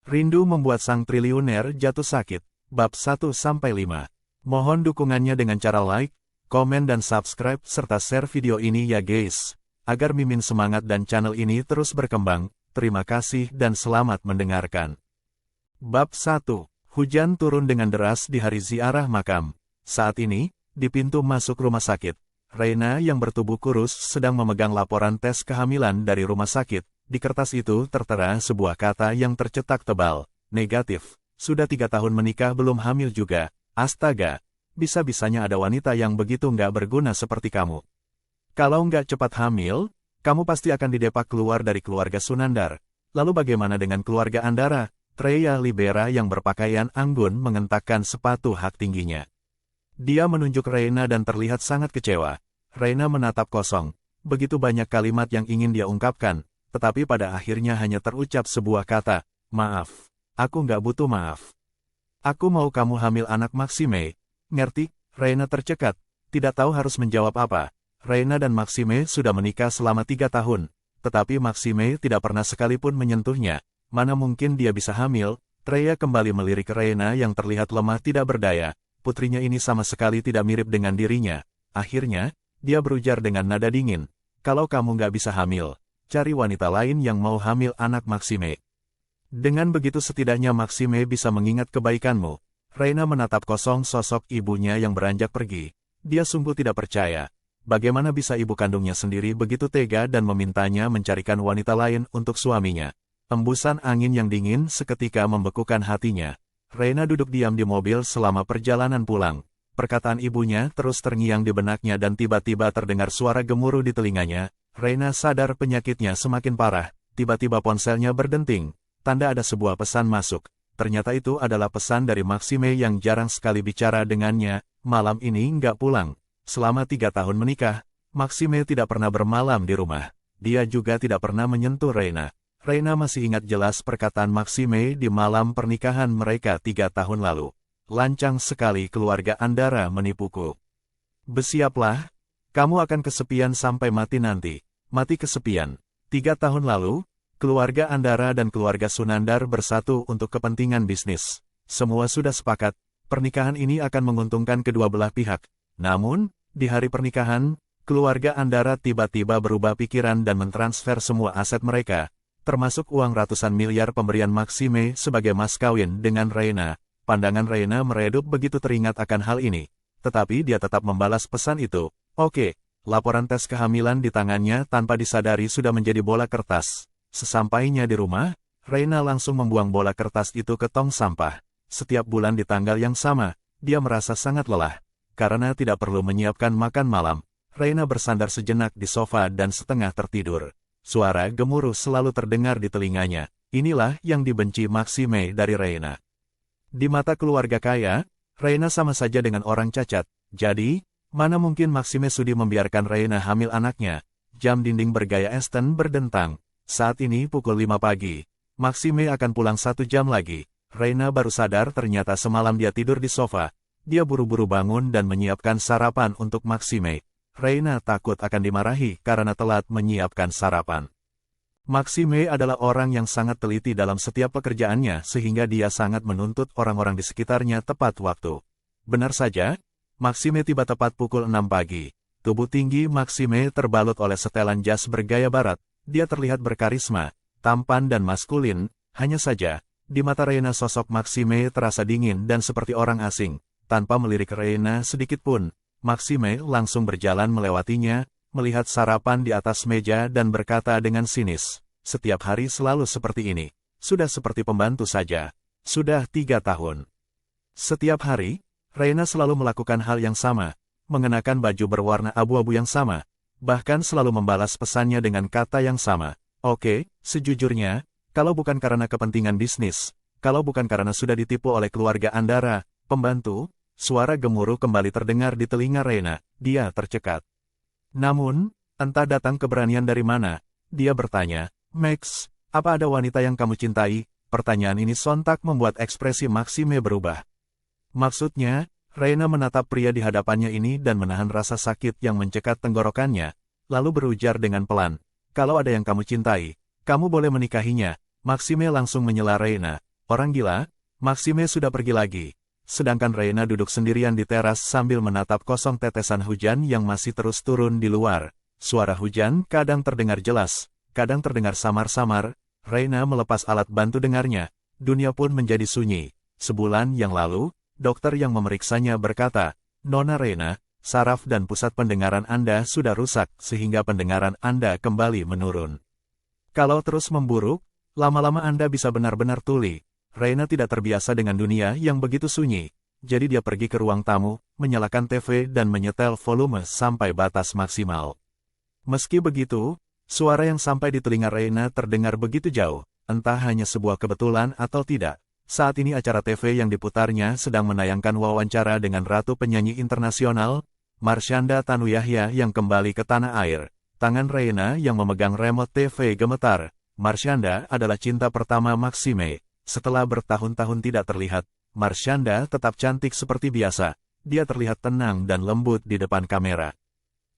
Rindu membuat sang triliuner jatuh sakit. Bab 1-5. Mohon dukungannya dengan cara like, komen dan subscribe serta share video ini ya guys. Agar Mimin semangat dan channel ini terus berkembang. Terima kasih dan selamat mendengarkan. Bab 1. Hujan turun dengan deras di hari ziarah makam. Saat ini, di pintu masuk rumah sakit, Reina yang bertubuh kurus sedang memegang laporan tes kehamilan dari rumah sakit. Di kertas itu tertera sebuah kata yang tercetak tebal, negatif. Sudah 3 tahun menikah belum hamil juga. Astaga, bisa-bisanya ada wanita yang begitu nggak berguna seperti kamu. Kalau nggak cepat hamil, kamu pasti akan didepak keluar dari keluarga Sunandar. Lalu bagaimana dengan keluarga Andara? Treya Libera yang berpakaian anggun mengentakkan sepatu hak tingginya. Dia menunjuk Reina dan terlihat sangat kecewa. Reina menatap kosong. Begitu banyak kalimat yang ingin dia ungkapkan. Tetapi pada akhirnya hanya terucap sebuah kata, maaf. Aku nggak butuh maaf. Aku mau kamu hamil anak Maxime. Ngerti? Reina tercekat. Tidak tahu harus menjawab apa. Reina dan Maxime sudah menikah selama 3 tahun. Tetapi Maxime tidak pernah sekalipun menyentuhnya. Mana mungkin dia bisa hamil? Treya kembali melirik Reina yang terlihat lemah tidak berdaya. Putrinya ini sama sekali tidak mirip dengan dirinya. Akhirnya, dia berujar dengan nada dingin. Kalau kamu nggak bisa hamil, cari wanita lain yang mau hamil anak Maxime. Dengan begitu setidaknya Maxime bisa mengingat kebaikanmu. Reina menatap kosong sosok ibunya yang beranjak pergi. Dia sungguh tidak percaya. Bagaimana bisa ibu kandungnya sendiri begitu tega dan memintanya mencarikan wanita lain untuk suaminya. Embusan angin yang dingin seketika membekukan hatinya. Reina duduk diam di mobil selama perjalanan pulang. Perkataan ibunya terus terngiang di benaknya dan tiba-tiba terdengar suara gemuruh di telinganya. Reina sadar penyakitnya semakin parah. Tiba-tiba ponselnya berdenting. Tanda ada sebuah pesan masuk. Ternyata itu adalah pesan dari Maxime yang jarang sekali bicara dengannya. Malam ini nggak pulang. Selama 3 tahun menikah, Maxime tidak pernah bermalam di rumah. Dia juga tidak pernah menyentuh Reina. Reina masih ingat jelas perkataan Maxime di malam pernikahan mereka 3 tahun lalu. Lancang sekali keluarga Andara menipuku. Bersiaplah, kamu akan kesepian sampai mati nanti. Mati kesepian. 3 tahun lalu, keluarga Andara dan keluarga Sunandar bersatu untuk kepentingan bisnis. Semua sudah sepakat, pernikahan ini akan menguntungkan kedua belah pihak. Namun, di hari pernikahan, keluarga Andara tiba-tiba berubah pikiran dan mentransfer semua aset mereka, termasuk uang ratusan miliar pemberian Maxime sebagai mas kawin dengan Reina. Pandangan Reina meredup begitu teringat akan hal ini. Tetapi dia tetap membalas pesan itu. Oke. Laporan tes kehamilan di tangannya tanpa disadari sudah menjadi bola kertas. Sesampainya di rumah, Reina langsung membuang bola kertas itu ke tong sampah. Setiap bulan di tanggal yang sama, dia merasa sangat lelah. Karena tidak perlu menyiapkan makan malam, Reina bersandar sejenak di sofa dan setengah tertidur. Suara gemuruh selalu terdengar di telinganya. Inilah yang dibenci Maxime dari Reina. Di mata keluarga kaya, Reina sama saja dengan orang cacat. Jadi, mana mungkin Maxime sudi membiarkan Reina hamil anaknya? Jam dinding bergaya Eastern berdentang. Saat ini pukul 5 pagi. Maxime akan pulang 1 jam lagi. Reina baru sadar ternyata semalam dia tidur di sofa. Dia buru-buru bangun dan menyiapkan sarapan untuk Maxime. Reina takut akan dimarahi karena telat menyiapkan sarapan. Maxime adalah orang yang sangat teliti dalam setiap pekerjaannya sehingga dia sangat menuntut orang-orang di sekitarnya tepat waktu. Benar saja, Maxime tiba tepat pukul 6 pagi. Tubuh tinggi Maxime terbalut oleh setelan jas bergaya barat. Dia terlihat berkarisma, tampan dan maskulin. Hanya saja, di mata Reina sosok Maxime terasa dingin dan seperti orang asing. Tanpa melirik Reina sedikit pun, Maxime langsung berjalan melewatinya, melihat sarapan di atas meja dan berkata dengan sinis, "Setiap hari selalu seperti ini. Sudah seperti pembantu saja. Sudah 3 tahun." Setiap hari, Reina selalu melakukan hal yang sama, mengenakan baju berwarna abu-abu yang sama, bahkan selalu membalas pesannya dengan kata yang sama. Oke, sejujurnya, kalau bukan karena kepentingan bisnis, kalau bukan karena sudah ditipu oleh keluarga Andara, pembantu, suara gemuruh kembali terdengar di telinga Reina. Dia tercekat. Namun, entah datang keberanian dari mana, dia bertanya, "Max, apa ada wanita yang kamu cintai?" Pertanyaan ini sontak membuat ekspresi Maxime berubah. Maksudnya, Reina menatap pria di hadapannya ini dan menahan rasa sakit yang mencekat tenggorokannya, lalu berujar dengan pelan, "Kalau ada yang kamu cintai, kamu boleh menikahinya." Maxime langsung menyela Reina. Orang gila, Maxime sudah pergi lagi. Sedangkan Reina duduk sendirian di teras sambil menatap kosong tetesan hujan yang masih terus turun di luar. Suara hujan kadang terdengar jelas, kadang terdengar samar-samar. Reina melepas alat bantu dengarnya. Dunia pun menjadi sunyi. Sebulan yang lalu, dokter yang memeriksanya berkata, "Nona Reina, saraf dan pusat pendengaran Anda sudah rusak sehingga pendengaran Anda kembali menurun. Kalau terus memburuk, lama-lama Anda bisa benar-benar tuli." Reina tidak terbiasa dengan dunia yang begitu sunyi, jadi dia pergi ke ruang tamu, menyalakan TV dan menyetel volume sampai batas maksimal. Meski begitu, suara yang sampai di telinga Reina terdengar begitu jauh, entah hanya sebuah kebetulan atau tidak. Saat ini acara TV yang diputarnya sedang menayangkan wawancara dengan ratu penyanyi internasional, Marshanda Tanu Yahya yang kembali ke tanah air. Tangan Reina yang memegang remote TV gemetar. Marshanda adalah cinta pertama Maxime. Setelah bertahun-tahun tidak terlihat, Marshanda tetap cantik seperti biasa. Dia terlihat tenang dan lembut di depan kamera.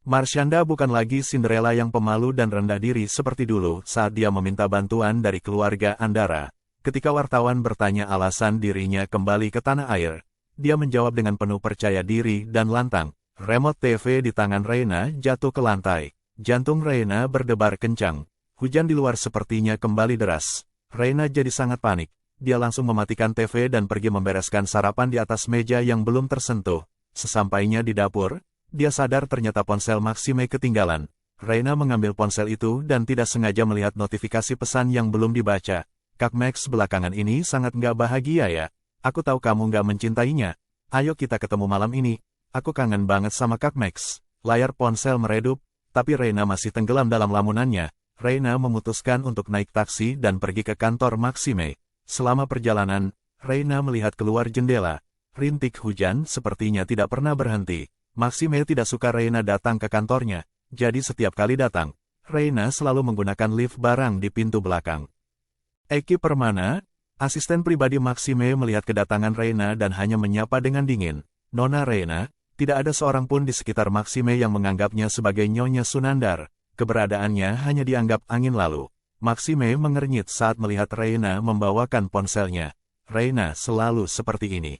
Marshanda bukan lagi Cinderella yang pemalu dan rendah diri seperti dulu saat dia meminta bantuan dari keluarga Andara. Ketika wartawan bertanya alasan dirinya kembali ke tanah air, dia menjawab dengan penuh percaya diri dan lantang. Remote TV di tangan Reina jatuh ke lantai. Jantung Reina berdebar kencang. Hujan di luar sepertinya kembali deras. Reina jadi sangat panik. Dia langsung mematikan TV dan pergi membereskan sarapan di atas meja yang belum tersentuh. Sesampainya di dapur, dia sadar ternyata ponsel Maxime ketinggalan. Reina mengambil ponsel itu dan tidak sengaja melihat notifikasi pesan yang belum dibaca. "Kak Max belakangan ini sangat nggak bahagia ya. Aku tahu kamu nggak mencintainya. Ayo kita ketemu malam ini. Aku kangen banget sama Kak Max." Layar ponsel meredup, tapi Reina masih tenggelam dalam lamunannya. Reina memutuskan untuk naik taksi dan pergi ke kantor Maxime. Selama perjalanan, Reina melihat keluar jendela. Rintik hujan sepertinya tidak pernah berhenti. Maxime tidak suka Reina datang ke kantornya, jadi setiap kali datang, Reina selalu menggunakan lift barang di pintu belakang. Eki Permana, asisten pribadi Maxime melihat kedatangan Reina dan hanya menyapa dengan dingin. "Nona Reina." Tidak ada seorang pun di sekitar Maxime yang menganggapnya sebagai Nyonya Sunandar. Keberadaannya hanya dianggap angin lalu. Maxime mengernyit saat melihat Reina membawakan ponselnya. Reina selalu seperti ini.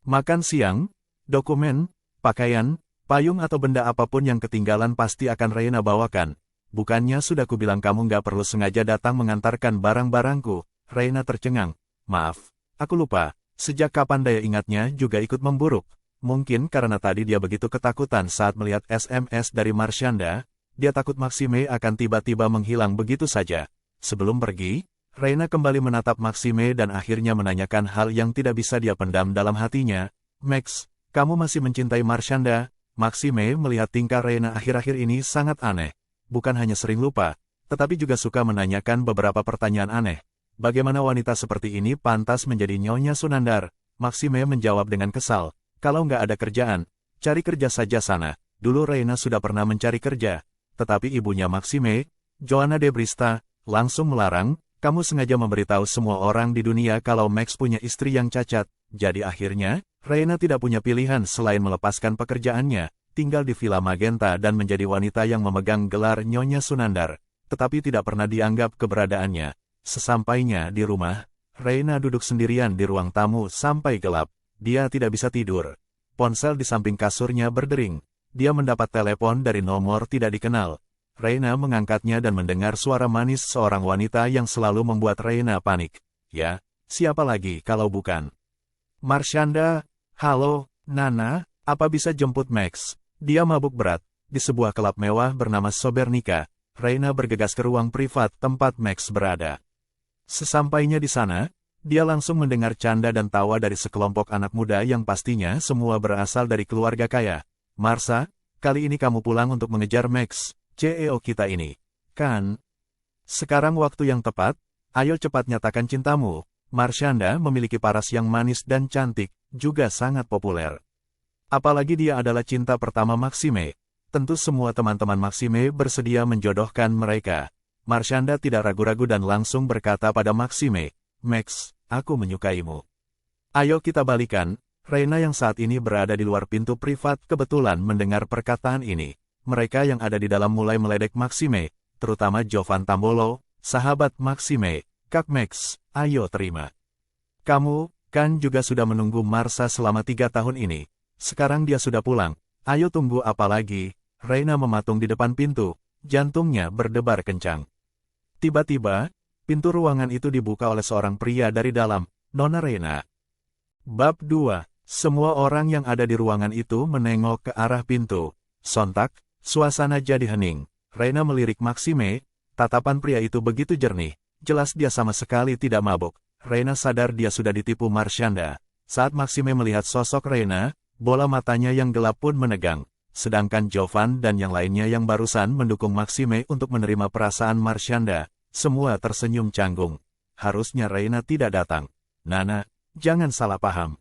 Makan siang, dokumen, pakaian, payung atau benda apapun yang ketinggalan pasti akan Reina bawakan. "Bukannya sudah kubilang kamu nggak perlu sengaja datang mengantarkan barang-barangku?" Reina tercengang. "Maaf, aku lupa. Sejak kapan daya ingatnya juga ikut memburuk? Mungkin karena tadi dia begitu ketakutan saat melihat SMS dari Marshanda. Dia takut Maxime akan tiba-tiba menghilang begitu saja." Sebelum pergi, Reina kembali menatap Maxime dan akhirnya menanyakan hal yang tidak bisa dia pendam dalam hatinya. "Max, kamu masih mencintai Marshanda?" Maxime melihat tingkah Reina akhir-akhir ini sangat aneh. Bukan hanya sering lupa, tetapi juga suka menanyakan beberapa pertanyaan aneh. Bagaimana wanita seperti ini pantas menjadi Nyonya Sunandar? Maxime menjawab dengan kesal. "Kalau nggak ada kerjaan, cari kerja saja sana." Dulu Reina sudah pernah mencari kerja. Tetapi ibunya Maxime, Joanna de Brista, langsung melarang. "Kamu sengaja memberitahu semua orang di dunia kalau Max punya istri yang cacat." Jadi akhirnya, Reina tidak punya pilihan selain melepaskan pekerjaannya, tinggal di Villa Magenta dan menjadi wanita yang memegang gelar Nyonya Sunandar, tetapi tidak pernah dianggap keberadaannya. Sesampainya di rumah, Reina duduk sendirian di ruang tamu sampai gelap. Dia tidak bisa tidur. Ponsel di samping kasurnya berdering. Dia mendapat telepon dari nomor tidak dikenal. Reina mengangkatnya dan mendengar suara manis seorang wanita yang selalu membuat Reina panik. "Ya, siapa lagi kalau bukan Marshanda?" "Halo, Nana, apa bisa jemput Max?" Dia mabuk berat. Di sebuah klub mewah bernama Sobernica, Reina bergegas ke ruang privat tempat Max berada. Sesampainya di sana, dia langsung mendengar canda dan tawa dari sekelompok anak muda yang pastinya semua berasal dari keluarga kaya. "Marsa, kali ini kamu pulang untuk mengejar Max, CEO kita ini, kan? Sekarang waktu yang tepat, ayo cepat nyatakan cintamu." Marshanda memiliki paras yang manis dan cantik, juga sangat populer. Apalagi dia adalah cinta pertama Maxime. Tentu semua teman-teman Maxime bersedia menjodohkan mereka. Marshanda tidak ragu-ragu dan langsung berkata pada Maxime, "Max, aku menyukaimu. Ayo kita balikan." Reina yang saat ini berada di luar pintu privat kebetulan mendengar perkataan ini. Mereka yang ada di dalam mulai meledek Maxime, terutama Jovan Tambolo, sahabat Maxime. "Kak Max, ayo terima. Kamu, kan juga sudah menunggu Marsa selama 3 tahun ini. Sekarang dia sudah pulang. Ayo tunggu apa lagi? Reina mematung di depan pintu, jantungnya berdebar kencang. Tiba-tiba, pintu ruangan itu dibuka oleh seorang pria dari dalam, Nona Reina. Bab 2. Semua orang yang ada di ruangan itu menengok ke arah pintu. Sontak, suasana jadi hening. Reina melirik Maxime, tatapan pria itu begitu jernih. Jelas dia sama sekali tidak mabuk. Reina sadar dia sudah ditipu Marshanda. Saat Maxime melihat sosok Reina, bola matanya yang gelap pun menegang. Sedangkan Jovan dan yang lainnya yang barusan mendukung Maxime untuk menerima perasaan Marshanda, semua tersenyum canggung. Harusnya Reina tidak datang. Nana, jangan salah paham.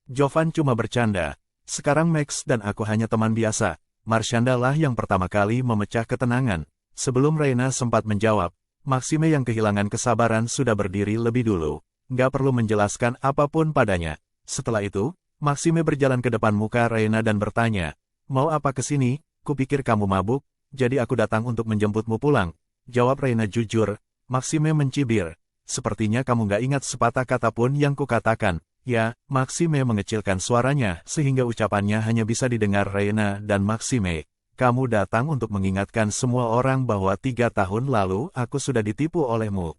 Jovan cuma bercanda. Sekarang Max dan aku hanya teman biasa. Marshanda lah yang pertama kali memecah ketenangan. Sebelum Reina sempat menjawab, Maxime yang kehilangan kesabaran sudah berdiri lebih dulu. Nggak perlu menjelaskan apapun padanya. Setelah itu, Maxime berjalan ke depan muka Reina dan bertanya, "Mau apa kesini? Kupikir kamu mabuk, jadi aku datang untuk menjemputmu pulang." Jawab Reina jujur. Maxime mencibir. "Sepertinya kamu nggak ingat sepatah kata pun yang kukatakan." Ya, Maxime mengecilkan suaranya sehingga ucapannya hanya bisa didengar Reina dan Maxime. "Kamu datang untuk mengingatkan semua orang bahwa 3 tahun lalu aku sudah ditipu olehmu.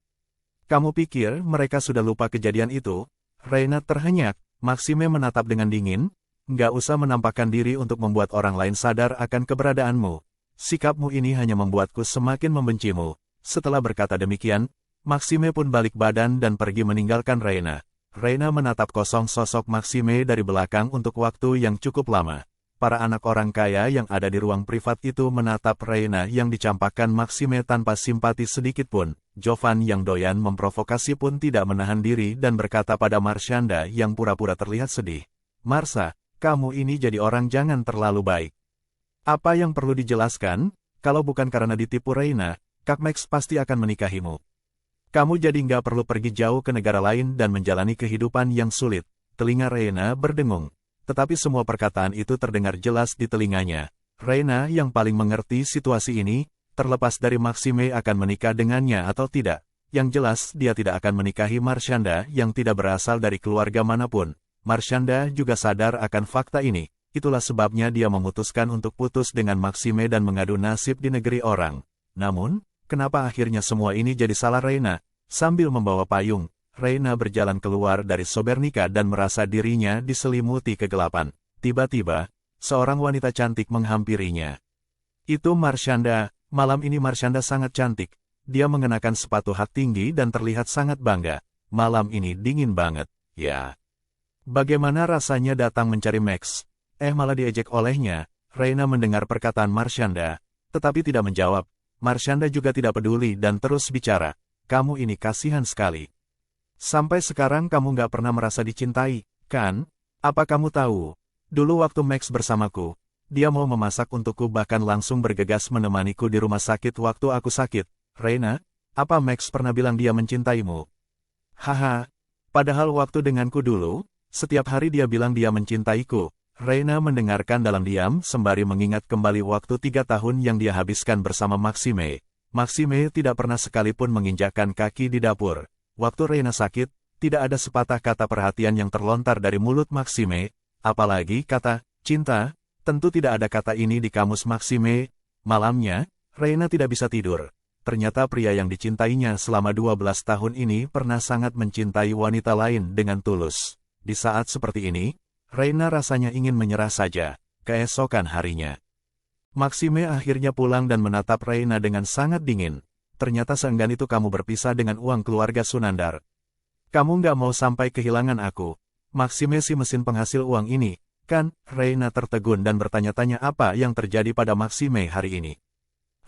Kamu pikir mereka sudah lupa kejadian itu?" Reina terhenyak. Maxime menatap dengan dingin. "Nggak usah menampakkan diri untuk membuat orang lain sadar akan keberadaanmu. Sikapmu ini hanya membuatku semakin membencimu." Setelah berkata demikian, Maxime pun balik badan dan pergi meninggalkan Reina. Reina menatap kosong sosok Maxime dari belakang untuk waktu yang cukup lama. Para anak orang kaya yang ada di ruang privat itu menatap Reina yang dicampakkan Maxime tanpa simpati sedikit pun. Jovan yang doyan memprovokasi pun tidak menahan diri dan berkata pada Marshanda yang pura-pura terlihat sedih, "Marsa, kamu ini jadi orang jangan terlalu baik. Apa yang perlu dijelaskan? Kalau bukan karena ditipu Reina, Kak Max pasti akan menikahimu. Kamu jadi nggak perlu pergi jauh ke negara lain dan menjalani kehidupan yang sulit." Telinga Reina berdengung. Tetapi semua perkataan itu terdengar jelas di telinganya. Reina yang paling mengerti situasi ini, terlepas dari Maxime akan menikah dengannya atau tidak. Yang jelas dia tidak akan menikahi Marshanda yang tidak berasal dari keluarga manapun. Marshanda juga sadar akan fakta ini. Itulah sebabnya dia memutuskan untuk putus dengan Maxime dan mengadu nasib di negeri orang. Namun, kenapa akhirnya semua ini jadi salah Reina? Sambil membawa payung, Reina berjalan keluar dari Sobernica dan merasa dirinya diselimuti kegelapan. Tiba-tiba, seorang wanita cantik menghampirinya. Itu Marshanda. Malam ini Marshanda sangat cantik. Dia mengenakan sepatu hak tinggi dan terlihat sangat bangga. Malam ini dingin banget, ya. Bagaimana rasanya datang mencari Max? Malah diejek olehnya. Reina mendengar perkataan Marshanda, tetapi tidak menjawab. Marshanda juga tidak peduli dan terus bicara. "Kamu ini kasihan sekali. Sampai sekarang kamu nggak pernah merasa dicintai, kan? Apa kamu tahu? Dulu waktu Max bersamaku, dia mau memasak untukku bahkan langsung bergegas menemaniku di rumah sakit waktu aku sakit. Reina, apa Max pernah bilang dia mencintaimu?" "Haha, padahal waktu denganku dulu, setiap hari dia bilang dia mencintaiku." Reina mendengarkan dalam diam sembari mengingat kembali waktu 3 tahun yang dia habiskan bersama Maxime. Maxime tidak pernah sekalipun menginjakkan kaki di dapur. Waktu Reina sakit, tidak ada sepatah kata perhatian yang terlontar dari mulut Maxime, apalagi kata cinta. Tentu tidak ada kata ini di kamus Maxime. Malamnya, Reina tidak bisa tidur. Ternyata pria yang dicintainya selama 12 tahun ini pernah sangat mencintai wanita lain dengan tulus. Di saat seperti ini, Reina rasanya ingin menyerah saja. Keesokan harinya, Maxime akhirnya pulang dan menatap Reina dengan sangat dingin. "Ternyata seenggan itu kamu berpisah dengan uang keluarga Sunandar. Kamu nggak mau sampai kehilangan aku. Maxime si mesin penghasil uang ini, kan?" Reina tertegun dan bertanya-tanya apa yang terjadi pada Maxime hari ini.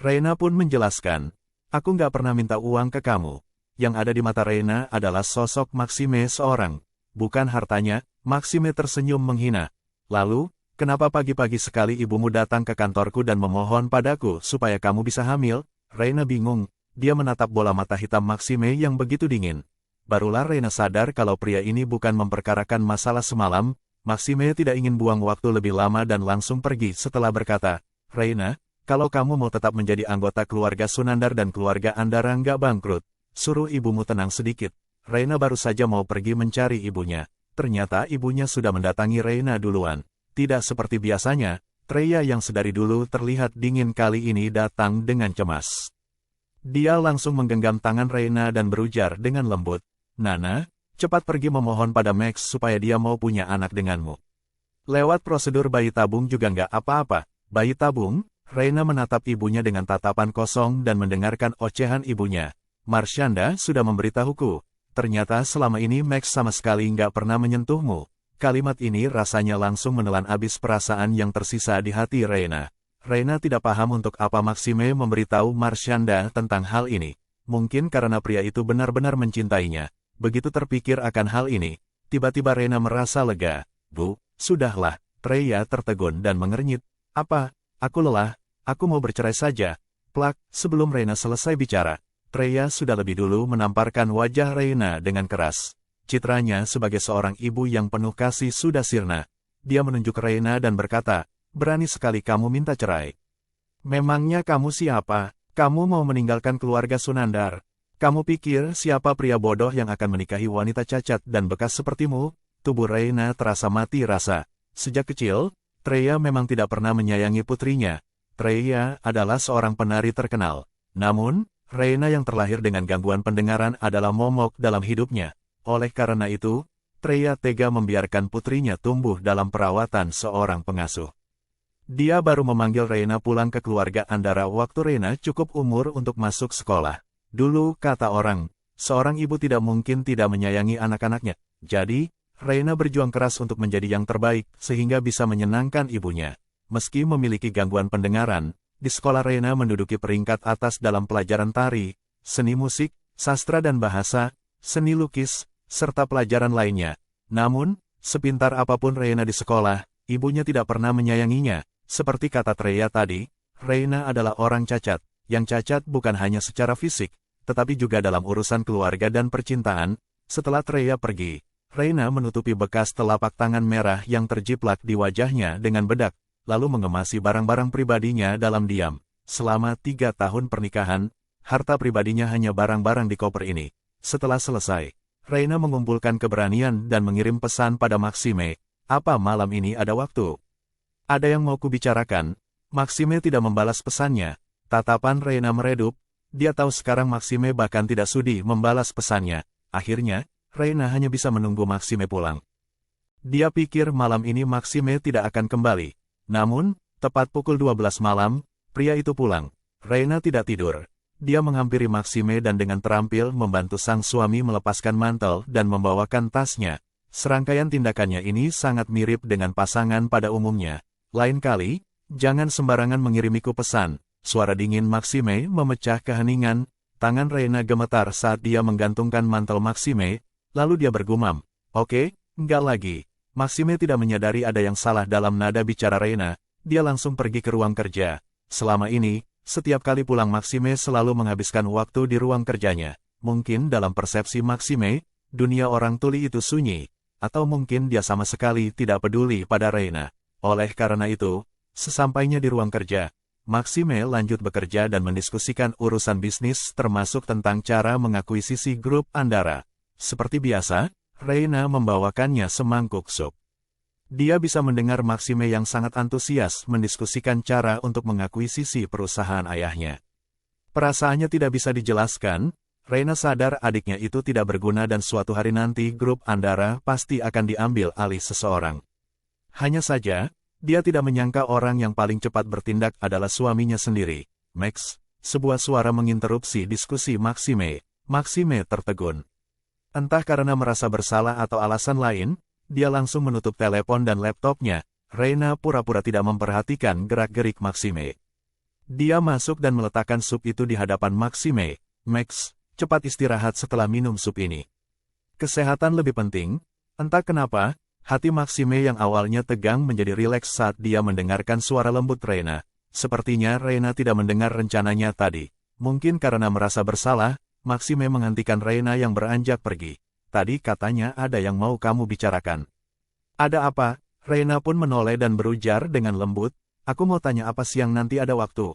Reina pun menjelaskan, "Aku nggak pernah minta uang ke kamu." Yang ada di mata Reina adalah sosok Maxime seorang, bukan hartanya. Maxime tersenyum menghina. "Lalu, kenapa pagi-pagi sekali ibumu datang ke kantorku dan memohon padaku supaya kamu bisa hamil?" Reina bingung. Dia menatap bola mata hitam Maxime yang begitu dingin. Barulah Reina sadar kalau pria ini bukan memperkarakan masalah semalam. Maxime tidak ingin buang waktu lebih lama dan langsung pergi setelah berkata, "Reina, kalau kamu mau tetap menjadi anggota keluarga Sunandar dan keluarga Andara nggak bangkrut, suruh ibumu tenang sedikit." Reina baru saja mau pergi mencari ibunya. Ternyata ibunya sudah mendatangi Reina duluan. Tidak seperti biasanya, Treya yang sedari dulu terlihat dingin kali ini datang dengan cemas. Dia langsung menggenggam tangan Reina dan berujar dengan lembut, "Nana, cepat pergi memohon pada Max supaya dia mau punya anak denganmu." Lewat prosedur bayi tabung juga nggak apa-apa. Bayi tabung? Reina menatap ibunya dengan tatapan kosong dan mendengarkan ocehan ibunya. "Marshanda sudah memberitahuku. Ternyata selama ini Max sama sekali nggak pernah menyentuhmu." Kalimat ini rasanya langsung menelan habis perasaan yang tersisa di hati Reina. Reina tidak paham untuk apa Maxime memberitahu Marshanda tentang hal ini. Mungkin karena pria itu benar-benar mencintainya. Begitu terpikir akan hal ini, tiba-tiba Reina merasa lega. "Bu, sudahlah." Treya tertegun dan mengernyit. "Apa? Aku lelah. Aku mau bercerai saja." Plak, sebelum Reina selesai bicara, Treya sudah lebih dulu menamparkan wajah Reina dengan keras. Citranya sebagai seorang ibu yang penuh kasih sudah sirna. Dia menunjuk Reina dan berkata, "Berani sekali kamu minta cerai. Memangnya kamu siapa? Kamu mau meninggalkan keluarga Sunandar? Kamu pikir siapa pria bodoh yang akan menikahi wanita cacat dan bekas sepertimu?" Tubuh Reina terasa mati rasa. Sejak kecil, Treya memang tidak pernah menyayangi putrinya. Treya adalah seorang penari terkenal. Namun, Reina yang terlahir dengan gangguan pendengaran adalah momok dalam hidupnya. Oleh karena itu, Treya tega membiarkan putrinya tumbuh dalam perawatan seorang pengasuh. Dia baru memanggil Reina pulang ke keluarga Andara waktu Reina cukup umur untuk masuk sekolah. Dulu, kata orang, seorang ibu tidak mungkin tidak menyayangi anak-anaknya. Jadi, Reina berjuang keras untuk menjadi yang terbaik sehingga bisa menyenangkan ibunya. Meski memiliki gangguan pendengaran, di sekolah Reina menduduki peringkat atas dalam pelajaran tari, seni musik, sastra dan bahasa, seni lukis, serta pelajaran lainnya. Namun, sepintar apapun Reina di sekolah, ibunya tidak pernah menyayanginya. Seperti kata Treya tadi, Reina adalah orang cacat, yang cacat bukan hanya secara fisik, tetapi juga dalam urusan keluarga dan percintaan. Setelah Treya pergi, Reina menutupi bekas telapak tangan merah yang terjiplak di wajahnya dengan bedak, lalu mengemasi barang-barang pribadinya dalam diam. Selama 3 tahun pernikahan, harta pribadinya hanya barang-barang di koper ini. Setelah selesai, Reina mengumpulkan keberanian dan mengirim pesan pada Maxime, "Apa malam ini ada waktu? Ada yang mau kubicarakan?" Maxime tidak membalas pesannya. Tatapan Reina meredup. Dia tahu sekarang Maxime bahkan tidak sudi membalas pesannya. Akhirnya, Reina hanya bisa menunggu Maxime pulang. Dia pikir malam ini Maxime tidak akan kembali. Namun, tepat pukul 12 malam, pria itu pulang. Reina tidak tidur. Dia menghampiri Maxime dan dengan terampil membantu sang suami melepaskan mantel dan membawakan tasnya. Serangkaian tindakannya ini sangat mirip dengan pasangan pada umumnya. "Lain kali, jangan sembarangan mengirimiku pesan." Suara dingin Maxime memecah keheningan. Tangan Reina gemetar saat dia menggantungkan mantel Maxime, lalu dia bergumam, "Oke, enggak lagi." Maxime tidak menyadari ada yang salah dalam nada bicara Reina. Dia langsung pergi ke ruang kerja. Selama ini, setiap kali pulang Maxime selalu menghabiskan waktu di ruang kerjanya. Mungkin dalam persepsi Maxime, dunia orang tuli itu sunyi. Atau mungkin dia sama sekali tidak peduli pada Reina. Oleh karena itu, sesampainya di ruang kerja, Maxime lanjut bekerja dan mendiskusikan urusan bisnis termasuk tentang cara mengakuisisi grup Andara. Seperti biasa, Reina membawakannya semangkuk sup. Dia bisa mendengar Maxime yang sangat antusias mendiskusikan cara untuk mengakuisisi perusahaan ayahnya. Perasaannya tidak bisa dijelaskan. Reina sadar adiknya itu tidak berguna dan suatu hari nanti grup Andara pasti akan diambil alih seseorang. Hanya saja, dia tidak menyangka orang yang paling cepat bertindak adalah suaminya sendiri. "Max," sebuah suara menginterupsi diskusi Maxime. Maxime tertegun. Entah karena merasa bersalah atau alasan lain, dia langsung menutup telepon dan laptopnya. Reina pura-pura tidak memperhatikan gerak-gerik Maxime. Dia masuk dan meletakkan sup itu di hadapan Maxime. "Max, cepat istirahat setelah minum sup ini. Kesehatan lebih penting." Entah kenapa, hati Maxime yang awalnya tegang menjadi rileks saat dia mendengarkan suara lembut Reina. Sepertinya Reina tidak mendengar rencananya tadi. Mungkin karena merasa bersalah, Maxime menghentikan Reina yang beranjak pergi. "Tadi katanya ada yang mau kamu bicarakan." "Ada apa?" Reina pun menoleh dan berujar dengan lembut, "Aku mau tanya apa siang nanti ada waktu.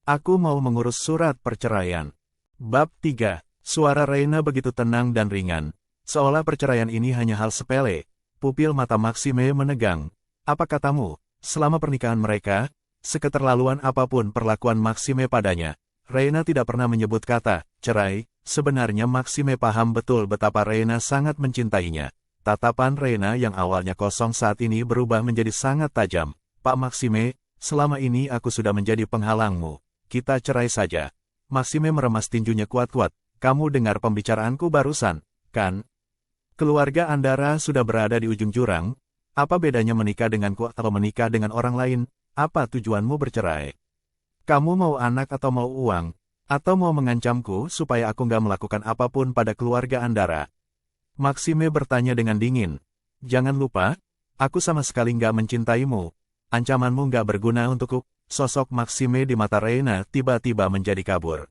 Aku mau mengurus surat perceraian." Bab 3. Suara Reina begitu tenang dan ringan. Seolah perceraian ini hanya hal sepele. Pupil mata Maxime menegang. Apa katamu? Selama pernikahan mereka, seketerlaluan apapun perlakuan Maxime padanya, Reina tidak pernah menyebut kata cerai. Sebenarnya Maxime paham betul betapa Reina sangat mencintainya. Tatapan Reina yang awalnya kosong saat ini berubah menjadi sangat tajam. Pak Maxime, selama ini aku sudah menjadi penghalangmu. Kita cerai saja. Maxime meremas tinjunya kuat-kuat. Kamu dengar pembicaraanku barusan, kan? Keluarga Andara sudah berada di ujung jurang. Apa bedanya menikah denganku atau menikah dengan orang lain? Apa tujuanmu bercerai? Kamu mau anak atau mau uang? Atau mau mengancamku supaya aku nggak melakukan apapun pada keluarga Andara? Maxime bertanya dengan dingin. Jangan lupa, aku sama sekali nggak mencintaimu. Ancamanmu nggak berguna untukku. Sosok Maxime di mata Reina tiba-tiba menjadi kabur.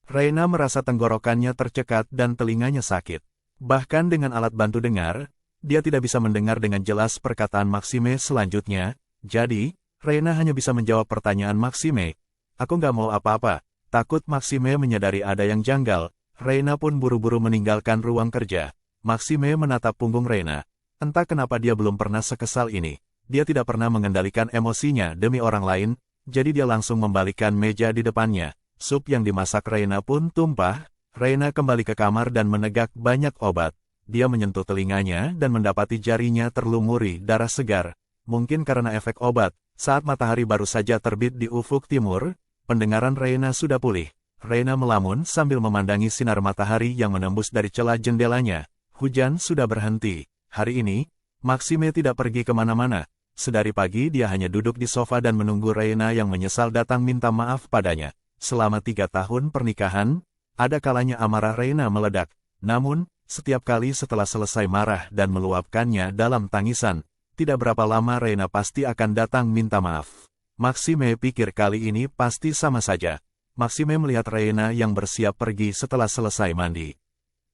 Reina merasa tenggorokannya tercekat dan telinganya sakit. Bahkan dengan alat bantu dengar, dia tidak bisa mendengar dengan jelas perkataan Maxime selanjutnya. Jadi, Reina hanya bisa menjawab pertanyaan Maxime. Aku nggak mau apa-apa. Takut Maxime menyadari ada yang janggal, Reina pun buru-buru meninggalkan ruang kerja. Maxime menatap punggung Reina. Entah kenapa dia belum pernah sekesal ini. Dia tidak pernah mengendalikan emosinya demi orang lain, jadi dia langsung membalikkan meja di depannya. Sup yang dimasak Reina pun tumpah. Reina kembali ke kamar dan menegak banyak obat. Dia menyentuh telinganya dan mendapati jarinya terlumuri darah segar. Mungkin karena efek obat, saat matahari baru saja terbit di ufuk timur, pendengaran Reina sudah pulih. Reina melamun sambil memandangi sinar matahari yang menembus dari celah jendelanya. Hujan sudah berhenti. Hari ini, Maxime tidak pergi kemana-mana. Sedari pagi dia hanya duduk di sofa dan menunggu Reina yang menyesal datang minta maaf padanya. Selama 3 tahun pernikahan, ada kalanya amarah Reina meledak. Namun, setiap kali setelah selesai marah dan meluapkannya dalam tangisan, tidak berapa lama Reina pasti akan datang minta maaf. Maxime pikir kali ini pasti sama saja. Maxime melihat Reina yang bersiap pergi setelah selesai mandi.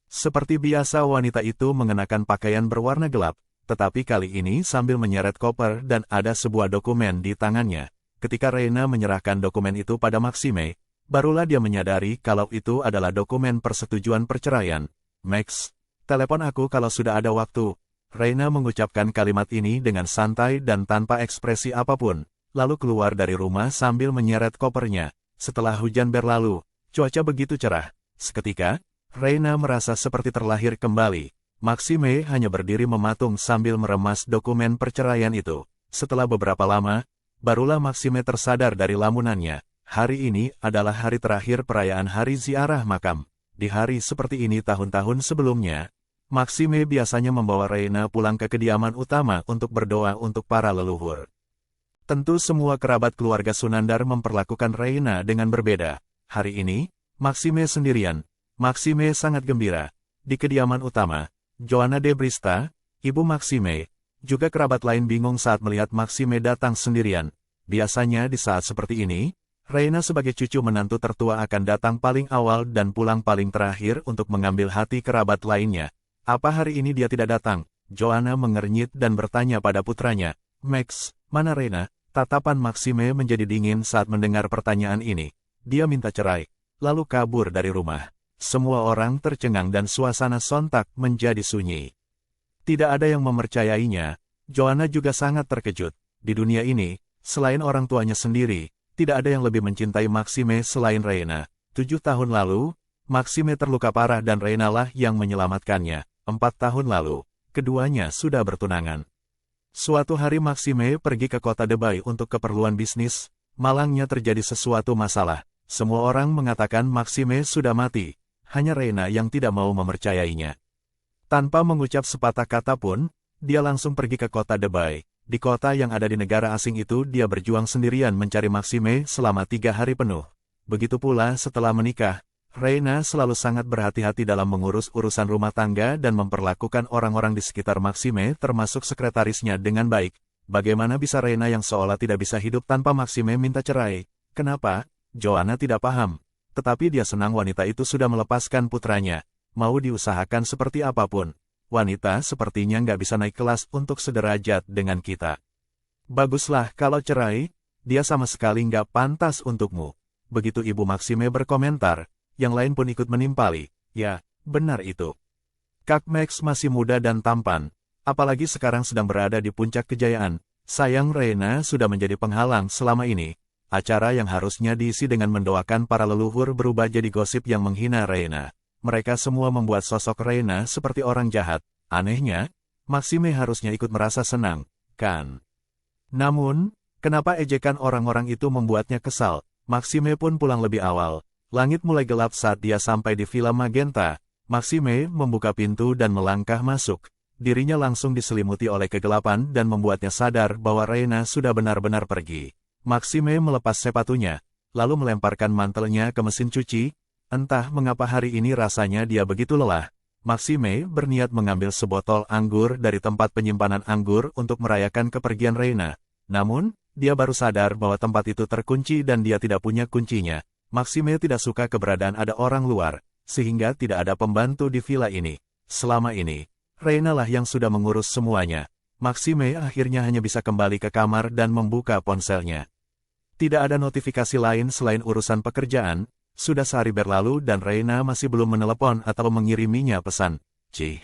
Seperti biasa wanita itu mengenakan pakaian berwarna gelap, tetapi kali ini sambil menyeret koper dan ada sebuah dokumen di tangannya. Ketika Reina menyerahkan dokumen itu pada Maxime, barulah dia menyadari kalau itu adalah dokumen persetujuan perceraian. Max, telepon aku kalau sudah ada waktu. Reina mengucapkan kalimat ini dengan santai dan tanpa ekspresi apapun, lalu keluar dari rumah sambil menyeret kopernya. Setelah hujan berlalu, cuaca begitu cerah. Seketika, Reina merasa seperti terlahir kembali. Maxime hanya berdiri mematung sambil meremas dokumen perceraian itu. Setelah beberapa lama, barulah Maxime tersadar dari lamunannya. Hari ini adalah hari terakhir perayaan hari ziarah makam. Di hari seperti ini tahun-tahun sebelumnya, Maxime biasanya membawa Reina pulang ke kediaman utama untuk berdoa untuk para leluhur. Tentu semua kerabat keluarga Sunandar memperlakukan Reina dengan berbeda. Hari ini, Maxime sendirian. Maxime sangat gembira. Di kediaman utama, Joanna de Brista, ibu Maxime, juga kerabat lain bingung saat melihat Maxime datang sendirian. Biasanya di saat seperti ini, Reina sebagai cucu menantu tertua akan datang paling awal dan pulang paling terakhir untuk mengambil hati kerabat lainnya. Apa hari ini dia tidak datang? Joanna mengernyit dan bertanya pada putranya. Max, mana Reina? Tatapan Maxime menjadi dingin saat mendengar pertanyaan ini. Dia minta cerai, lalu kabur dari rumah. Semua orang tercengang dan suasana sontak menjadi sunyi. Tidak ada yang mempercayainya. Joanna juga sangat terkejut. Di dunia ini, selain orang tuanya sendiri, tidak ada yang lebih mencintai Maxime selain Reina. 7 tahun lalu, Maxime terluka parah dan Reina lah yang menyelamatkannya. 4 tahun lalu, keduanya sudah bertunangan. Suatu hari Maxime pergi ke kota Dubai untuk keperluan bisnis. Malangnya terjadi sesuatu masalah. Semua orang mengatakan Maxime sudah mati. Hanya Reina yang tidak mau mempercayainya. Tanpa mengucap sepatah kata pun, dia langsung pergi ke kota Dubai. Di kota yang ada di negara asing itu dia berjuang sendirian mencari Maxime selama 3 hari penuh. Begitu pula setelah menikah, Reina selalu sangat berhati-hati dalam mengurus urusan rumah tangga dan memperlakukan orang-orang di sekitar Maxime termasuk sekretarisnya dengan baik. Bagaimana bisa Reina yang seolah tidak bisa hidup tanpa Maxime minta cerai? Kenapa? Joanna tidak paham. Tetapi dia senang wanita itu sudah melepaskan putranya. Mau diusahakan seperti apapun. Wanita sepertinya nggak bisa naik kelas untuk sederajat dengan kita. Baguslah kalau cerai, dia sama sekali nggak pantas untukmu. Begitu ibu Maxime berkomentar, yang lain pun ikut menimpali. Ya, benar itu. Kak Max masih muda dan tampan, apalagi sekarang sedang berada di puncak kejayaan. Sayang Reina sudah menjadi penghalang selama ini. Acara yang harusnya diisi dengan mendoakan para leluhur berubah jadi gosip yang menghina Reina. Mereka semua membuat sosok Reina seperti orang jahat. Anehnya, Maxime harusnya ikut merasa senang, kan? Namun, kenapa ejekan orang-orang itu membuatnya kesal? Maxime pun pulang lebih awal. Langit mulai gelap saat dia sampai di Villa Magenta. Maxime membuka pintu dan melangkah masuk. Dirinya langsung diselimuti oleh kegelapan dan membuatnya sadar bahwa Reina sudah benar-benar pergi. Maxime melepas sepatunya, lalu melemparkan mantelnya ke mesin cuci. Entah mengapa hari ini rasanya dia begitu lelah. Maxime berniat mengambil sebotol anggur dari tempat penyimpanan anggur untuk merayakan kepergian Reina. Namun, dia baru sadar bahwa tempat itu terkunci dan dia tidak punya kuncinya. Maxime tidak suka keberadaan ada orang luar, sehingga tidak ada pembantu di villa ini. Selama ini, Reina lah yang sudah mengurus semuanya. Maxime akhirnya hanya bisa kembali ke kamar dan membuka ponselnya. Tidak ada notifikasi lain selain urusan pekerjaan. Sudah sehari berlalu dan Reina masih belum menelepon atau mengiriminya pesan. Cih.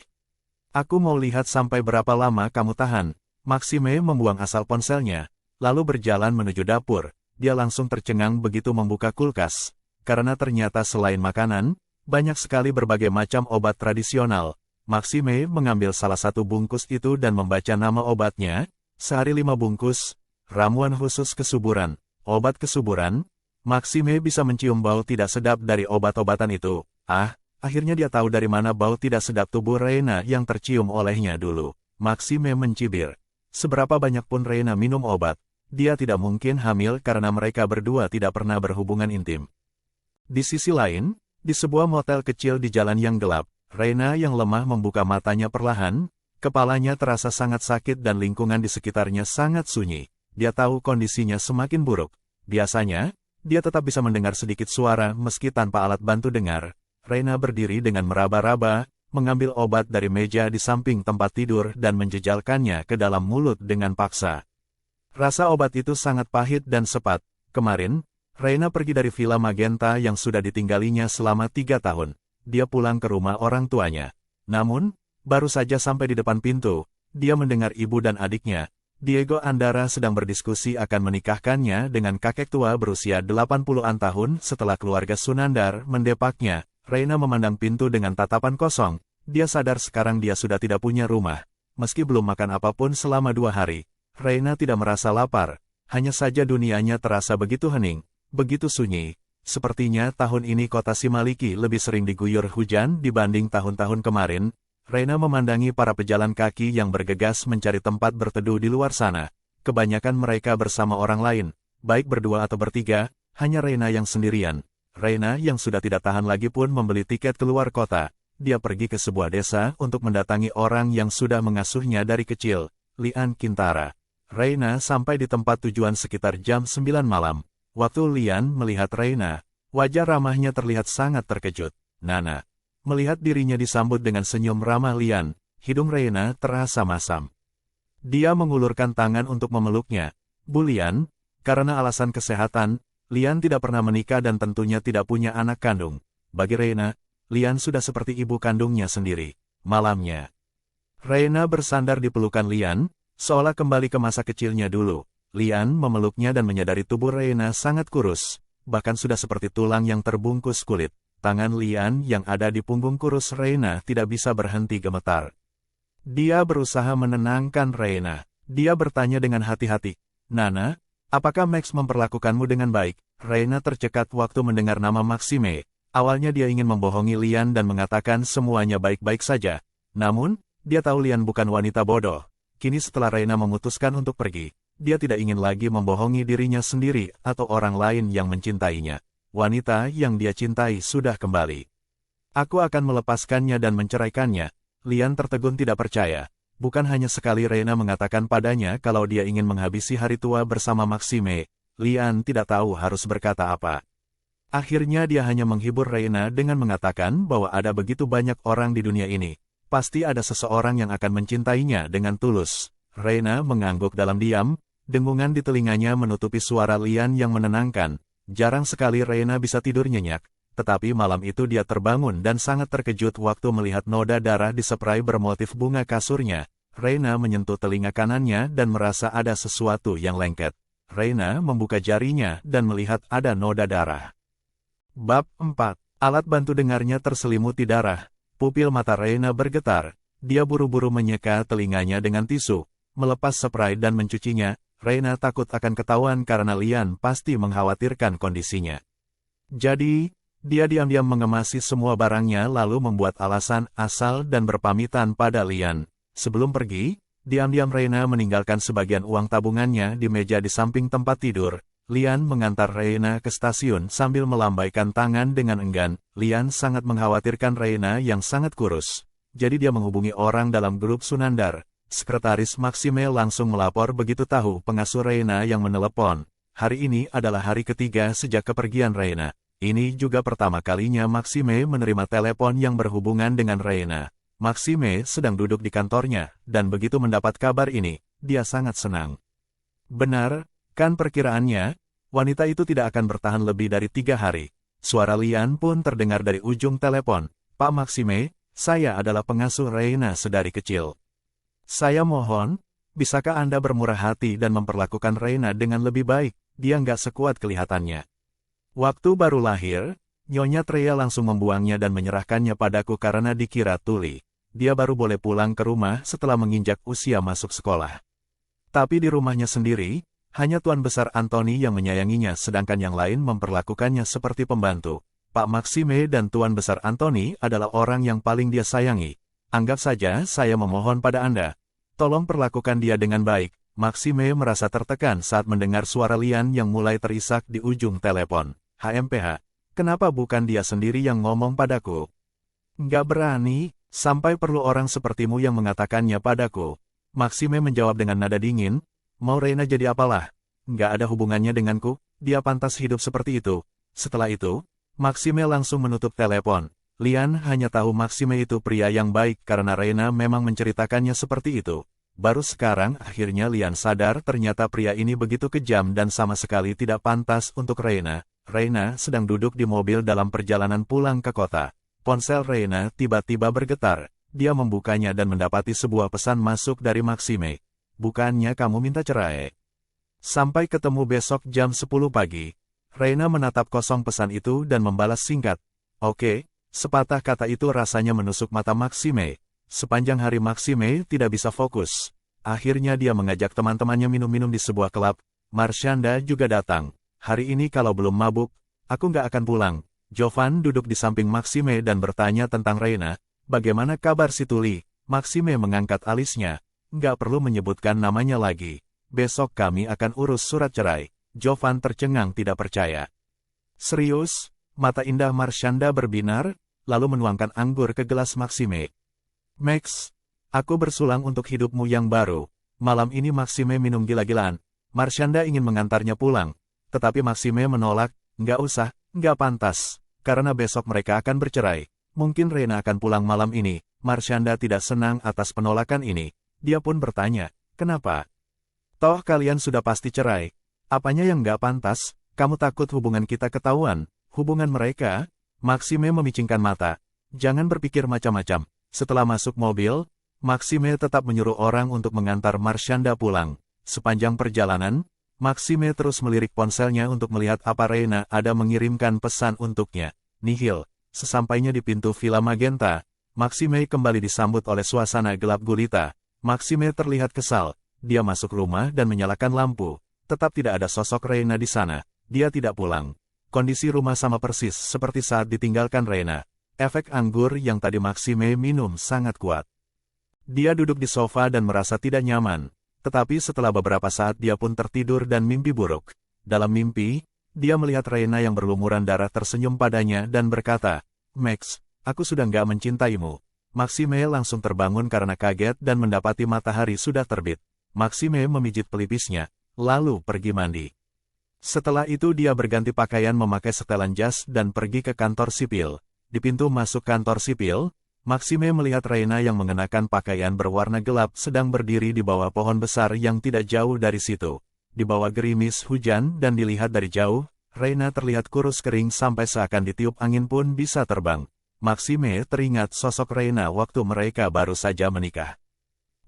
Aku mau lihat sampai berapa lama kamu tahan. Maxime membuang asal ponselnya, lalu berjalan menuju dapur. Dia langsung tercengang begitu membuka kulkas. Karena ternyata selain makanan, banyak sekali berbagai macam obat tradisional. Maxime mengambil salah satu bungkus itu dan membaca nama obatnya. Sehari 5 bungkus, ramuan khusus kesuburan. Obat kesuburan. Maxime bisa mencium bau tidak sedap dari obat-obatan itu. Akhirnya dia tahu dari mana bau tidak sedap tubuh Reina yang tercium olehnya dulu. Maxime mencibir. Seberapa banyak pun Reina minum obat, dia tidak mungkin hamil karena mereka berdua tidak pernah berhubungan intim. Di sisi lain, di sebuah motel kecil di jalan yang gelap, Reina yang lemah membuka matanya perlahan, kepalanya terasa sangat sakit dan lingkungan di sekitarnya sangat sunyi. Dia tahu kondisinya semakin buruk. Biasanya, dia tetap bisa mendengar sedikit suara meski tanpa alat bantu dengar. Reina berdiri dengan meraba-raba, mengambil obat dari meja di samping tempat tidur dan menjejalkannya ke dalam mulut dengan paksa. Rasa obat itu sangat pahit dan sepat. Kemarin, Reina pergi dari Villa Magenta yang sudah ditinggalinya selama 3 tahun. Dia pulang ke rumah orang tuanya. Namun, baru saja sampai di depan pintu, dia mendengar ibu dan adiknya, Diego Andara sedang berdiskusi akan menikahkannya dengan kakek tua berusia 80-an tahun setelah keluarga Sunandar mendepaknya. Reina memandang pintu dengan tatapan kosong. Dia sadar sekarang dia sudah tidak punya rumah. Meski belum makan apapun selama 2 hari, Reina tidak merasa lapar. Hanya saja dunianya terasa begitu hening, begitu sunyi. Sepertinya tahun ini kota Simaliki lebih sering diguyur hujan dibanding tahun-tahun kemarin. Reina memandangi para pejalan kaki yang bergegas mencari tempat berteduh di luar sana. Kebanyakan mereka bersama orang lain, baik berdua atau bertiga, hanya Reina yang sendirian. Reina yang sudah tidak tahan lagi pun membeli tiket keluar kota. Dia pergi ke sebuah desa untuk mendatangi orang yang sudah mengasuhnya dari kecil, Lian Kintara. Reina sampai di tempat tujuan sekitar jam 9 malam. Waktu Lian melihat Reina, wajah ramahnya terlihat sangat terkejut. Nana. Melihat dirinya disambut dengan senyum ramah Lian, hidung Reina terasa masam. Dia mengulurkan tangan untuk memeluknya. Bu Lian, karena alasan kesehatan, Lian tidak pernah menikah dan tentunya tidak punya anak kandung. Bagi Reina, Lian sudah seperti ibu kandungnya sendiri. Malamnya, Reina bersandar di pelukan Lian, seolah kembali ke masa kecilnya dulu. Lian memeluknya dan menyadari tubuh Reina sangat kurus, bahkan sudah seperti tulang yang terbungkus kulit. Tangan Lian yang ada di punggung kurus Reina tidak bisa berhenti gemetar. Dia berusaha menenangkan Reina. Dia bertanya dengan hati-hati, Nana, apakah Max memperlakukanmu dengan baik? Reina tercekat waktu mendengar nama Maxime. Awalnya dia ingin membohongi Lian dan mengatakan semuanya baik-baik saja. Namun, dia tahu Lian bukan wanita bodoh. Kini setelah Reina memutuskan untuk pergi, dia tidak ingin lagi membohongi dirinya sendiri atau orang lain yang mencintainya. Wanita yang dia cintai sudah kembali. Aku akan melepaskannya dan menceraikannya. Lian tertegun tidak percaya. Bukan hanya sekali Reina mengatakan padanya kalau dia ingin menghabisi hari tua bersama Maxime. Lian tidak tahu harus berkata apa. Akhirnya dia hanya menghibur Reina dengan mengatakan bahwa ada begitu banyak orang di dunia ini. Pasti ada seseorang yang akan mencintainya dengan tulus. Reina mengangguk dalam diam. Dengungan di telinganya menutupi suara Lian yang menenangkan. Jarang sekali Reina bisa tidur nyenyak. tetapi malam itu dia terbangun dan sangat terkejut waktu melihat noda darah di spray bermotif bunga kasurnya. Reina menyentuh telinga kanannya dan merasa ada sesuatu yang lengket. Reina membuka jarinya dan melihat ada noda darah. Bab 4. Alat bantu dengarnya terselimuti darah. Pupil mata Reina bergetar. Dia buru-buru menyeka telinganya dengan tisu, melepas spray dan mencucinya. Reina takut akan ketahuan karena Lian pasti mengkhawatirkan kondisinya. Jadi, dia diam-diam mengemasi semua barangnya lalu membuat alasan asal dan berpamitan pada Lian. Sebelum pergi, diam-diam Reina meninggalkan sebagian uang tabungannya di meja di samping tempat tidur. Lian mengantar Reina ke stasiun sambil melambaikan tangan dengan enggan. Lian sangat mengkhawatirkan Reina yang sangat kurus. Jadi dia menghubungi orang dalam grup Sunandar. Sekretaris Maxime langsung melapor begitu tahu pengasuh Reina yang menelepon. Hari ini adalah hari ketiga sejak kepergian Reina. Ini juga pertama kalinya Maxime menerima telepon yang berhubungan dengan Reina. Maxime sedang duduk di kantornya, dan begitu mendapat kabar ini, dia sangat senang. Benar, kan perkiraannya, wanita itu tidak akan bertahan lebih dari 3 hari. Suara Lian pun terdengar dari ujung telepon. Pak Maxime, saya adalah pengasuh Reina sedari kecil. Saya mohon, bisakah Anda bermurah hati dan memperlakukan Reina dengan lebih baik? Dia nggak sekuat kelihatannya. Waktu baru lahir, Nyonya Treya langsung membuangnya dan menyerahkannya padaku karena dikira tuli. Dia baru boleh pulang ke rumah setelah menginjak usia masuk sekolah. Tapi di rumahnya sendiri, hanya Tuan Besar Anthony yang menyayanginya sedangkan yang lain memperlakukannya seperti pembantu. Pak Maxime dan Tuan Besar Anthony adalah orang yang paling dia sayangi. Anggap saja saya memohon pada Anda. Tolong perlakukan dia dengan baik. Maxime merasa tertekan saat mendengar suara Lian yang mulai terisak di ujung telepon. HMPH, kenapa bukan dia sendiri yang ngomong padaku? Nggak berani, sampai perlu orang sepertimu yang mengatakannya padaku. Maxime menjawab dengan nada dingin, mau Reina jadi apalah? Nggak ada hubungannya denganku, dia pantas hidup seperti itu. Setelah itu, Maxime langsung menutup telepon. Lian hanya tahu Maxime itu pria yang baik karena Reina memang menceritakannya seperti itu. Baru sekarang akhirnya Lian sadar ternyata pria ini begitu kejam dan sama sekali tidak pantas untuk Reina. Reina sedang duduk di mobil dalam perjalanan pulang ke kota. Ponsel Reina tiba-tiba bergetar. Dia membukanya dan mendapati sebuah pesan masuk dari Maxime. Bukannya kamu minta cerai? Sampai ketemu besok jam 10 pagi. Reina menatap kosong pesan itu dan membalas singkat. Oke. Sepatah kata itu rasanya menusuk mata Maxime. Sepanjang hari Maxime tidak bisa fokus. Akhirnya dia mengajak teman-temannya minum-minum di sebuah klub. Marshanda juga datang. Hari ini kalau belum mabuk, aku nggak akan pulang. Jovan duduk di samping Maxime dan bertanya tentang Reina. Bagaimana kabar si Tuli? Maxime mengangkat alisnya. Nggak perlu menyebutkan namanya lagi. Besok kami akan urus surat cerai. Jovan tercengang tidak percaya. Serius? Mata indah Marshanda berbinar, lalu menuangkan anggur ke gelas Maxime. Max, aku bersulang untuk hidupmu yang baru. Malam ini Maxime minum gila-gilaan. Marshanda ingin mengantarnya pulang, tetapi Maxime menolak. Nggak usah, nggak pantas, karena besok mereka akan bercerai. Mungkin Reina akan pulang malam ini. Marshanda tidak senang atas penolakan ini. Dia pun bertanya, kenapa? Toh kalian sudah pasti cerai. Apanya yang nggak pantas? Kamu takut hubungan kita ketahuan? Hubungan mereka? Maxime memicingkan mata. Jangan berpikir macam-macam. Setelah masuk mobil, Maxime tetap menyuruh orang untuk mengantar Marshanda pulang. Sepanjang perjalanan, Maxime terus melirik ponselnya untuk melihat apa Reina ada mengirimkan pesan untuknya. Nihil. Sesampainya di pintu Villa Magenta, Maxime kembali disambut oleh suasana gelap gulita. Maxime terlihat kesal. Dia masuk rumah dan menyalakan lampu. Tetap tidak ada sosok Reina di sana. Dia tidak pulang. Kondisi rumah sama persis seperti saat ditinggalkan Reina. Efek anggur yang tadi Maxime minum sangat kuat. Dia duduk di sofa dan merasa tidak nyaman. Tetapi setelah beberapa saat dia pun tertidur dan mimpi buruk. Dalam mimpi, dia melihat Reina yang berlumuran darah tersenyum padanya dan berkata, Max, aku sudah nggak mencintaimu. Maxime langsung terbangun karena kaget dan mendapati matahari sudah terbit. Maxime memijit pelipisnya, lalu pergi mandi. Setelah itu dia berganti pakaian memakai setelan jas dan pergi ke kantor sipil. Di pintu masuk kantor sipil, Maxime melihat Reina yang mengenakan pakaian berwarna gelap sedang berdiri di bawah pohon besar yang tidak jauh dari situ. Di bawah gerimis hujan dan dilihat dari jauh, Reina terlihat kurus kering sampai seakan ditiup angin pun bisa terbang. Maxime teringat sosok Reina waktu mereka baru saja menikah.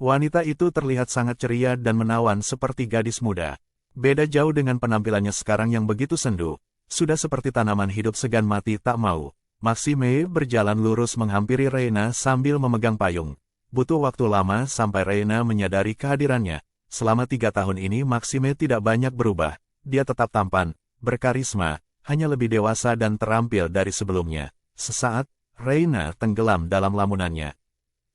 Wanita itu terlihat sangat ceria dan menawan seperti gadis muda. Beda jauh dengan penampilannya sekarang yang begitu sendu. Sudah seperti tanaman hidup segan mati tak mau. Maxime berjalan lurus menghampiri Reina sambil memegang payung. Butuh waktu lama sampai Reina menyadari kehadirannya. Selama 3 tahun ini Maxime tidak banyak berubah. Dia tetap tampan, berkarisma, hanya lebih dewasa dan terampil dari sebelumnya. Sesaat, Reina tenggelam dalam lamunannya.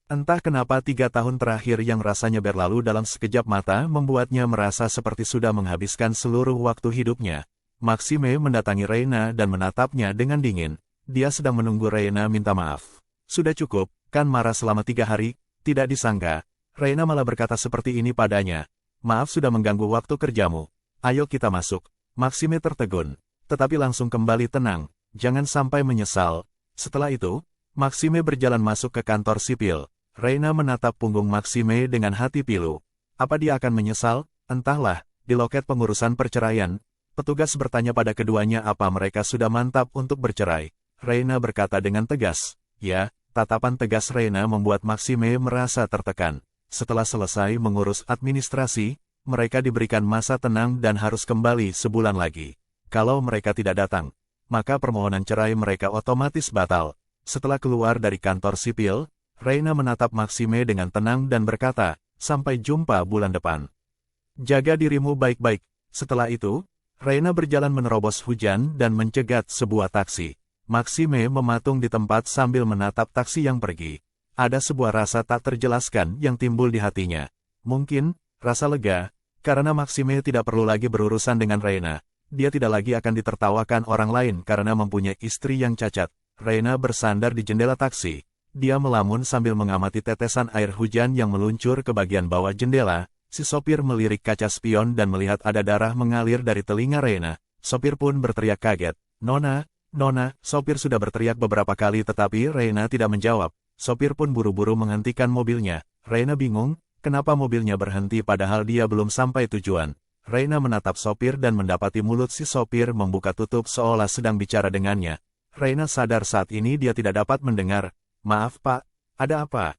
Entah kenapa 3 tahun terakhir yang rasanya berlalu dalam sekejap mata membuatnya merasa seperti sudah menghabiskan seluruh waktu hidupnya. Maxime mendatangi Reina dan menatapnya dengan dingin. Dia sedang menunggu Reina minta maaf. Sudah cukup, kan marah selama 3 hari? Tidak disangka, Reina malah berkata seperti ini padanya. Maaf sudah mengganggu waktu kerjamu. Ayo kita masuk. Maxime tertegun, tetapi langsung kembali tenang. Jangan sampai menyesal. Setelah itu, Maxime berjalan masuk ke kantor sipil. Reina menatap punggung Maxime dengan hati pilu. Apa dia akan menyesal? Entahlah. Di loket pengurusan perceraian, petugas bertanya pada keduanya apa mereka sudah mantap untuk bercerai. Reina berkata dengan tegas. Ya, tatapan tegas Reina membuat Maxime merasa tertekan. Setelah selesai mengurus administrasi, mereka diberikan masa tenang dan harus kembali sebulan lagi. Kalau mereka tidak datang, maka permohonan cerai mereka otomatis batal. Setelah keluar dari kantor sipil, Reina menatap Maxime dengan tenang dan berkata, sampai jumpa bulan depan. Jaga dirimu baik-baik. Setelah itu, Reina berjalan menerobos hujan dan mencegat sebuah taksi. Maxime mematung di tempat sambil menatap taksi yang pergi. Ada sebuah rasa tak terjelaskan yang timbul di hatinya. Mungkin, rasa lega, karena Maxime tidak perlu lagi berurusan dengan Reina. Dia tidak lagi akan ditertawakan orang lain karena mempunyai istri yang cacat. Reina bersandar di jendela taksi. Dia melamun sambil mengamati tetesan air hujan yang meluncur ke bagian bawah jendela. Si sopir melirik kaca spion dan melihat ada darah mengalir dari telinga Reina. Sopir pun berteriak kaget. Nona, Nona, sopir sudah berteriak beberapa kali tetapi Reina tidak menjawab. Sopir pun buru-buru menghentikan mobilnya. Reina bingung, kenapa mobilnya berhenti padahal dia belum sampai tujuan. Reina menatap sopir dan mendapati mulut si sopir membuka tutup seolah sedang bicara dengannya. Reina sadar saat ini dia tidak dapat mendengar. Maaf pak, ada apa?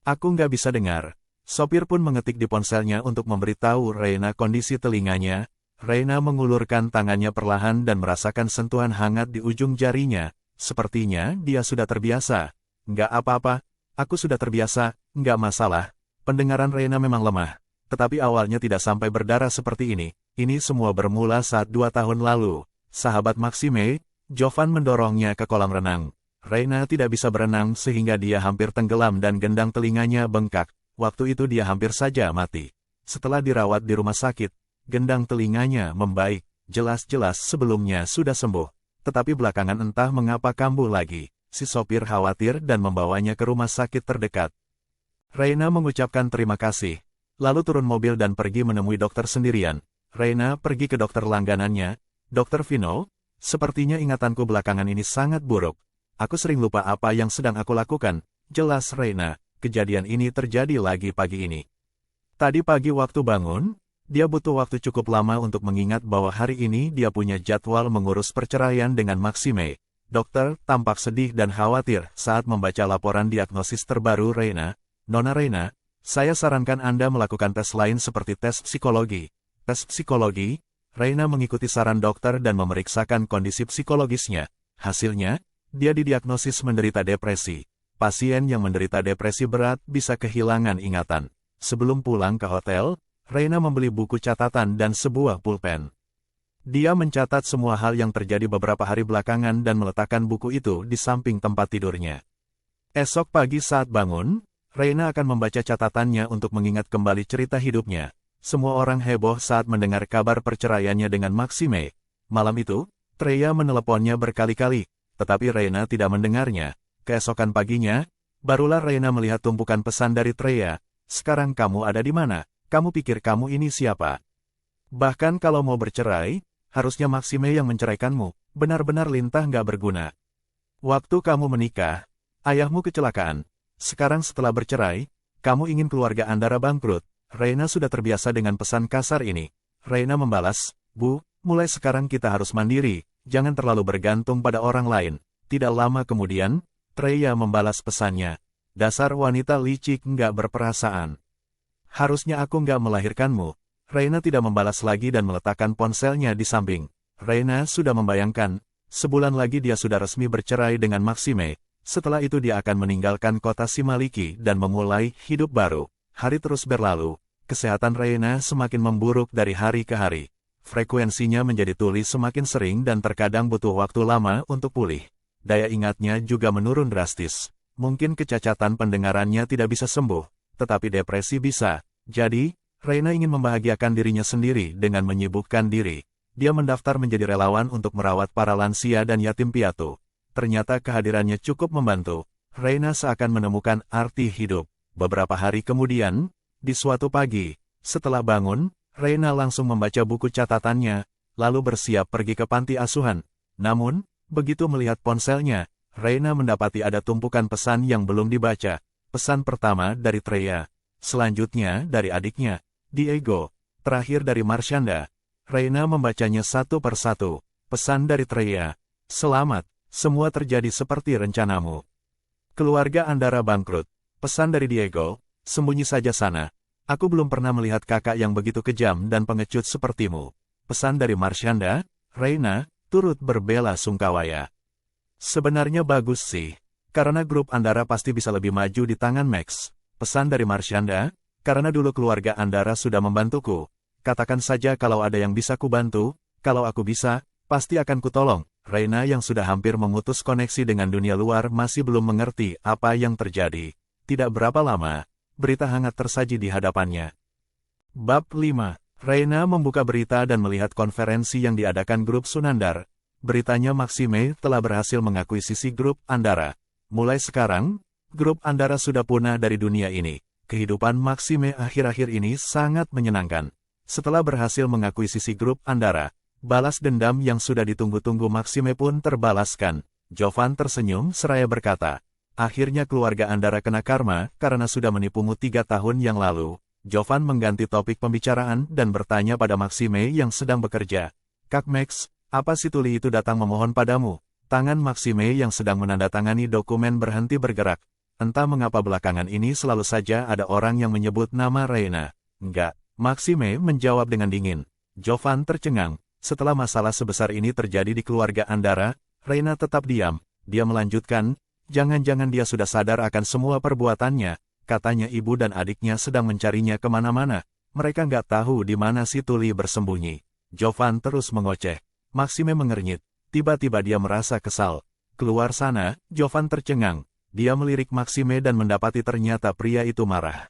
Aku nggak bisa dengar. Sopir pun mengetik di ponselnya untuk memberitahu Reina kondisi telinganya. Reina mengulurkan tangannya perlahan dan merasakan sentuhan hangat di ujung jarinya. Sepertinya dia sudah terbiasa. Nggak apa-apa, aku sudah terbiasa, nggak masalah. Pendengaran Reina memang lemah. Tetapi awalnya tidak sampai berdarah seperti ini. Ini semua bermula saat 2 tahun lalu. Sahabat Maxime, Jovan mendorongnya ke kolam renang. Reina tidak bisa berenang sehingga dia hampir tenggelam dan gendang telinganya bengkak. Waktu itu dia hampir saja mati. Setelah dirawat di rumah sakit, gendang telinganya membaik. Jelas-jelas sebelumnya sudah sembuh. Tetapi belakangan entah mengapa kambuh lagi. Si sopir khawatir dan membawanya ke rumah sakit terdekat. Reina mengucapkan terima kasih. Lalu turun mobil dan pergi menemui dokter sendirian. Reina pergi ke dokter langganannya. Dokter Vino, sepertinya ingatanku belakangan ini sangat buruk. Aku sering lupa apa yang sedang aku lakukan. Jelas Reina, kejadian ini terjadi lagi pagi ini. Tadi pagi waktu bangun, dia butuh waktu cukup lama untuk mengingat bahwa hari ini dia punya jadwal mengurus perceraian dengan Maxime. Dokter tampak sedih dan khawatir saat membaca laporan diagnosis terbaru Reina. Nona Reina, saya sarankan Anda melakukan tes lain seperti tes psikologi. Tes psikologi, Reina mengikuti saran dokter dan memeriksakan kondisi psikologisnya. Hasilnya, dia didiagnosis menderita depresi. Pasien yang menderita depresi berat bisa kehilangan ingatan. Sebelum pulang ke hotel, Reina membeli buku catatan dan sebuah pulpen. Dia mencatat semua hal yang terjadi beberapa hari belakangan dan meletakkan buku itu di samping tempat tidurnya. Esok pagi saat bangun, Reina akan membaca catatannya untuk mengingat kembali cerita hidupnya. Semua orang heboh saat mendengar kabar perceraiannya dengan Maxime. Malam itu, Treya meneleponnya berkali-kali, tetapi Reina tidak mendengarnya. Keesokan paginya, barulah Reina melihat tumpukan pesan dari Treya. Sekarang kamu ada di mana? Kamu pikir kamu ini siapa? Bahkan kalau mau bercerai, harusnya Maxime yang menceraikanmu. Benar-benar lintah nggak berguna. Waktu kamu menikah, ayahmu kecelakaan. Sekarang setelah bercerai, kamu ingin keluarga Anda bangkrut. Reina sudah terbiasa dengan pesan kasar ini. Reina membalas, Bu, mulai sekarang kita harus mandiri, jangan terlalu bergantung pada orang lain. Tidak lama kemudian, Treya membalas pesannya. Dasar wanita licik nggak berperasaan. Harusnya aku nggak melahirkanmu. Reina tidak membalas lagi dan meletakkan ponselnya di samping. Reina sudah membayangkan, sebulan lagi dia sudah resmi bercerai dengan Maxime. Setelah itu dia akan meninggalkan kota Simaliki dan memulai hidup baru. Hari terus berlalu, kesehatan Reina semakin memburuk dari hari ke hari. Frekuensinya menjadi tuli semakin sering dan terkadang butuh waktu lama untuk pulih. Daya ingatnya juga menurun drastis. Mungkin kecacatan pendengarannya tidak bisa sembuh, tetapi depresi bisa. Jadi, Reina ingin membahagiakan dirinya sendiri dengan menyibukkan diri. Dia mendaftar menjadi relawan untuk merawat para lansia dan yatim piatu. Ternyata kehadirannya cukup membantu. Reina seakan menemukan arti hidup. Beberapa hari kemudian, di suatu pagi, setelah bangun, Reina langsung membaca buku catatannya, lalu bersiap pergi ke panti asuhan. Namun, begitu melihat ponselnya, Reina mendapati ada tumpukan pesan yang belum dibaca. Pesan pertama dari Treya, selanjutnya dari adiknya, Diego, terakhir dari Marshanda. Reina membacanya satu persatu. Pesan dari Treya, selamat, semua terjadi seperti rencanamu. Keluarga Andara bangkrut. Pesan dari Diego, sembunyi saja sana. Aku belum pernah melihat kakak yang begitu kejam dan pengecut sepertimu. Pesan dari Marshanda, Reina, turut berbela sungkawaya. Sebenarnya bagus sih, karena grup Andara pasti bisa lebih maju di tangan Max. Pesan dari Marshanda, karena dulu keluarga Andara sudah membantuku. Katakan saja kalau ada yang bisa kubantu, kalau aku bisa, pasti akan kutolong. Reina yang sudah hampir memutus koneksi dengan dunia luar masih belum mengerti apa yang terjadi. Tidak berapa lama, berita hangat tersaji di hadapannya. Bab 5. Reina membuka berita dan melihat konferensi yang diadakan grup Sunandar. Beritanya Maxime telah berhasil mengakuisisi grup Andara. Mulai sekarang, grup Andara sudah punah dari dunia ini. Kehidupan Maxime akhir-akhir ini sangat menyenangkan. Setelah berhasil mengakuisisi grup Andara, balas dendam yang sudah ditunggu-tunggu Maxime pun terbalaskan. Jovan tersenyum seraya berkata, akhirnya keluarga Andara kena karma karena sudah menipumu 3 tahun yang lalu. Jovan mengganti topik pembicaraan dan bertanya pada Maxime yang sedang bekerja. Kak Max, apa si tuli itu datang memohon padamu? Tangan Maxime yang sedang menandatangani dokumen berhenti bergerak. Entah mengapa belakangan ini selalu saja ada orang yang menyebut nama Reina. Enggak, Maxime menjawab dengan dingin. Jovan tercengang. Setelah masalah sebesar ini terjadi di keluarga Andara, Reina tetap diam. Dia melanjutkan, jangan-jangan dia sudah sadar akan semua perbuatannya. Katanya ibu dan adiknya sedang mencarinya kemana-mana. Mereka nggak tahu di mana si tuli bersembunyi. Jovan terus mengoceh. Maxime mengernyit. Tiba-tiba dia merasa kesal. Keluar sana, Jovan tercengang. Dia melirik Maxime dan mendapati ternyata pria itu marah.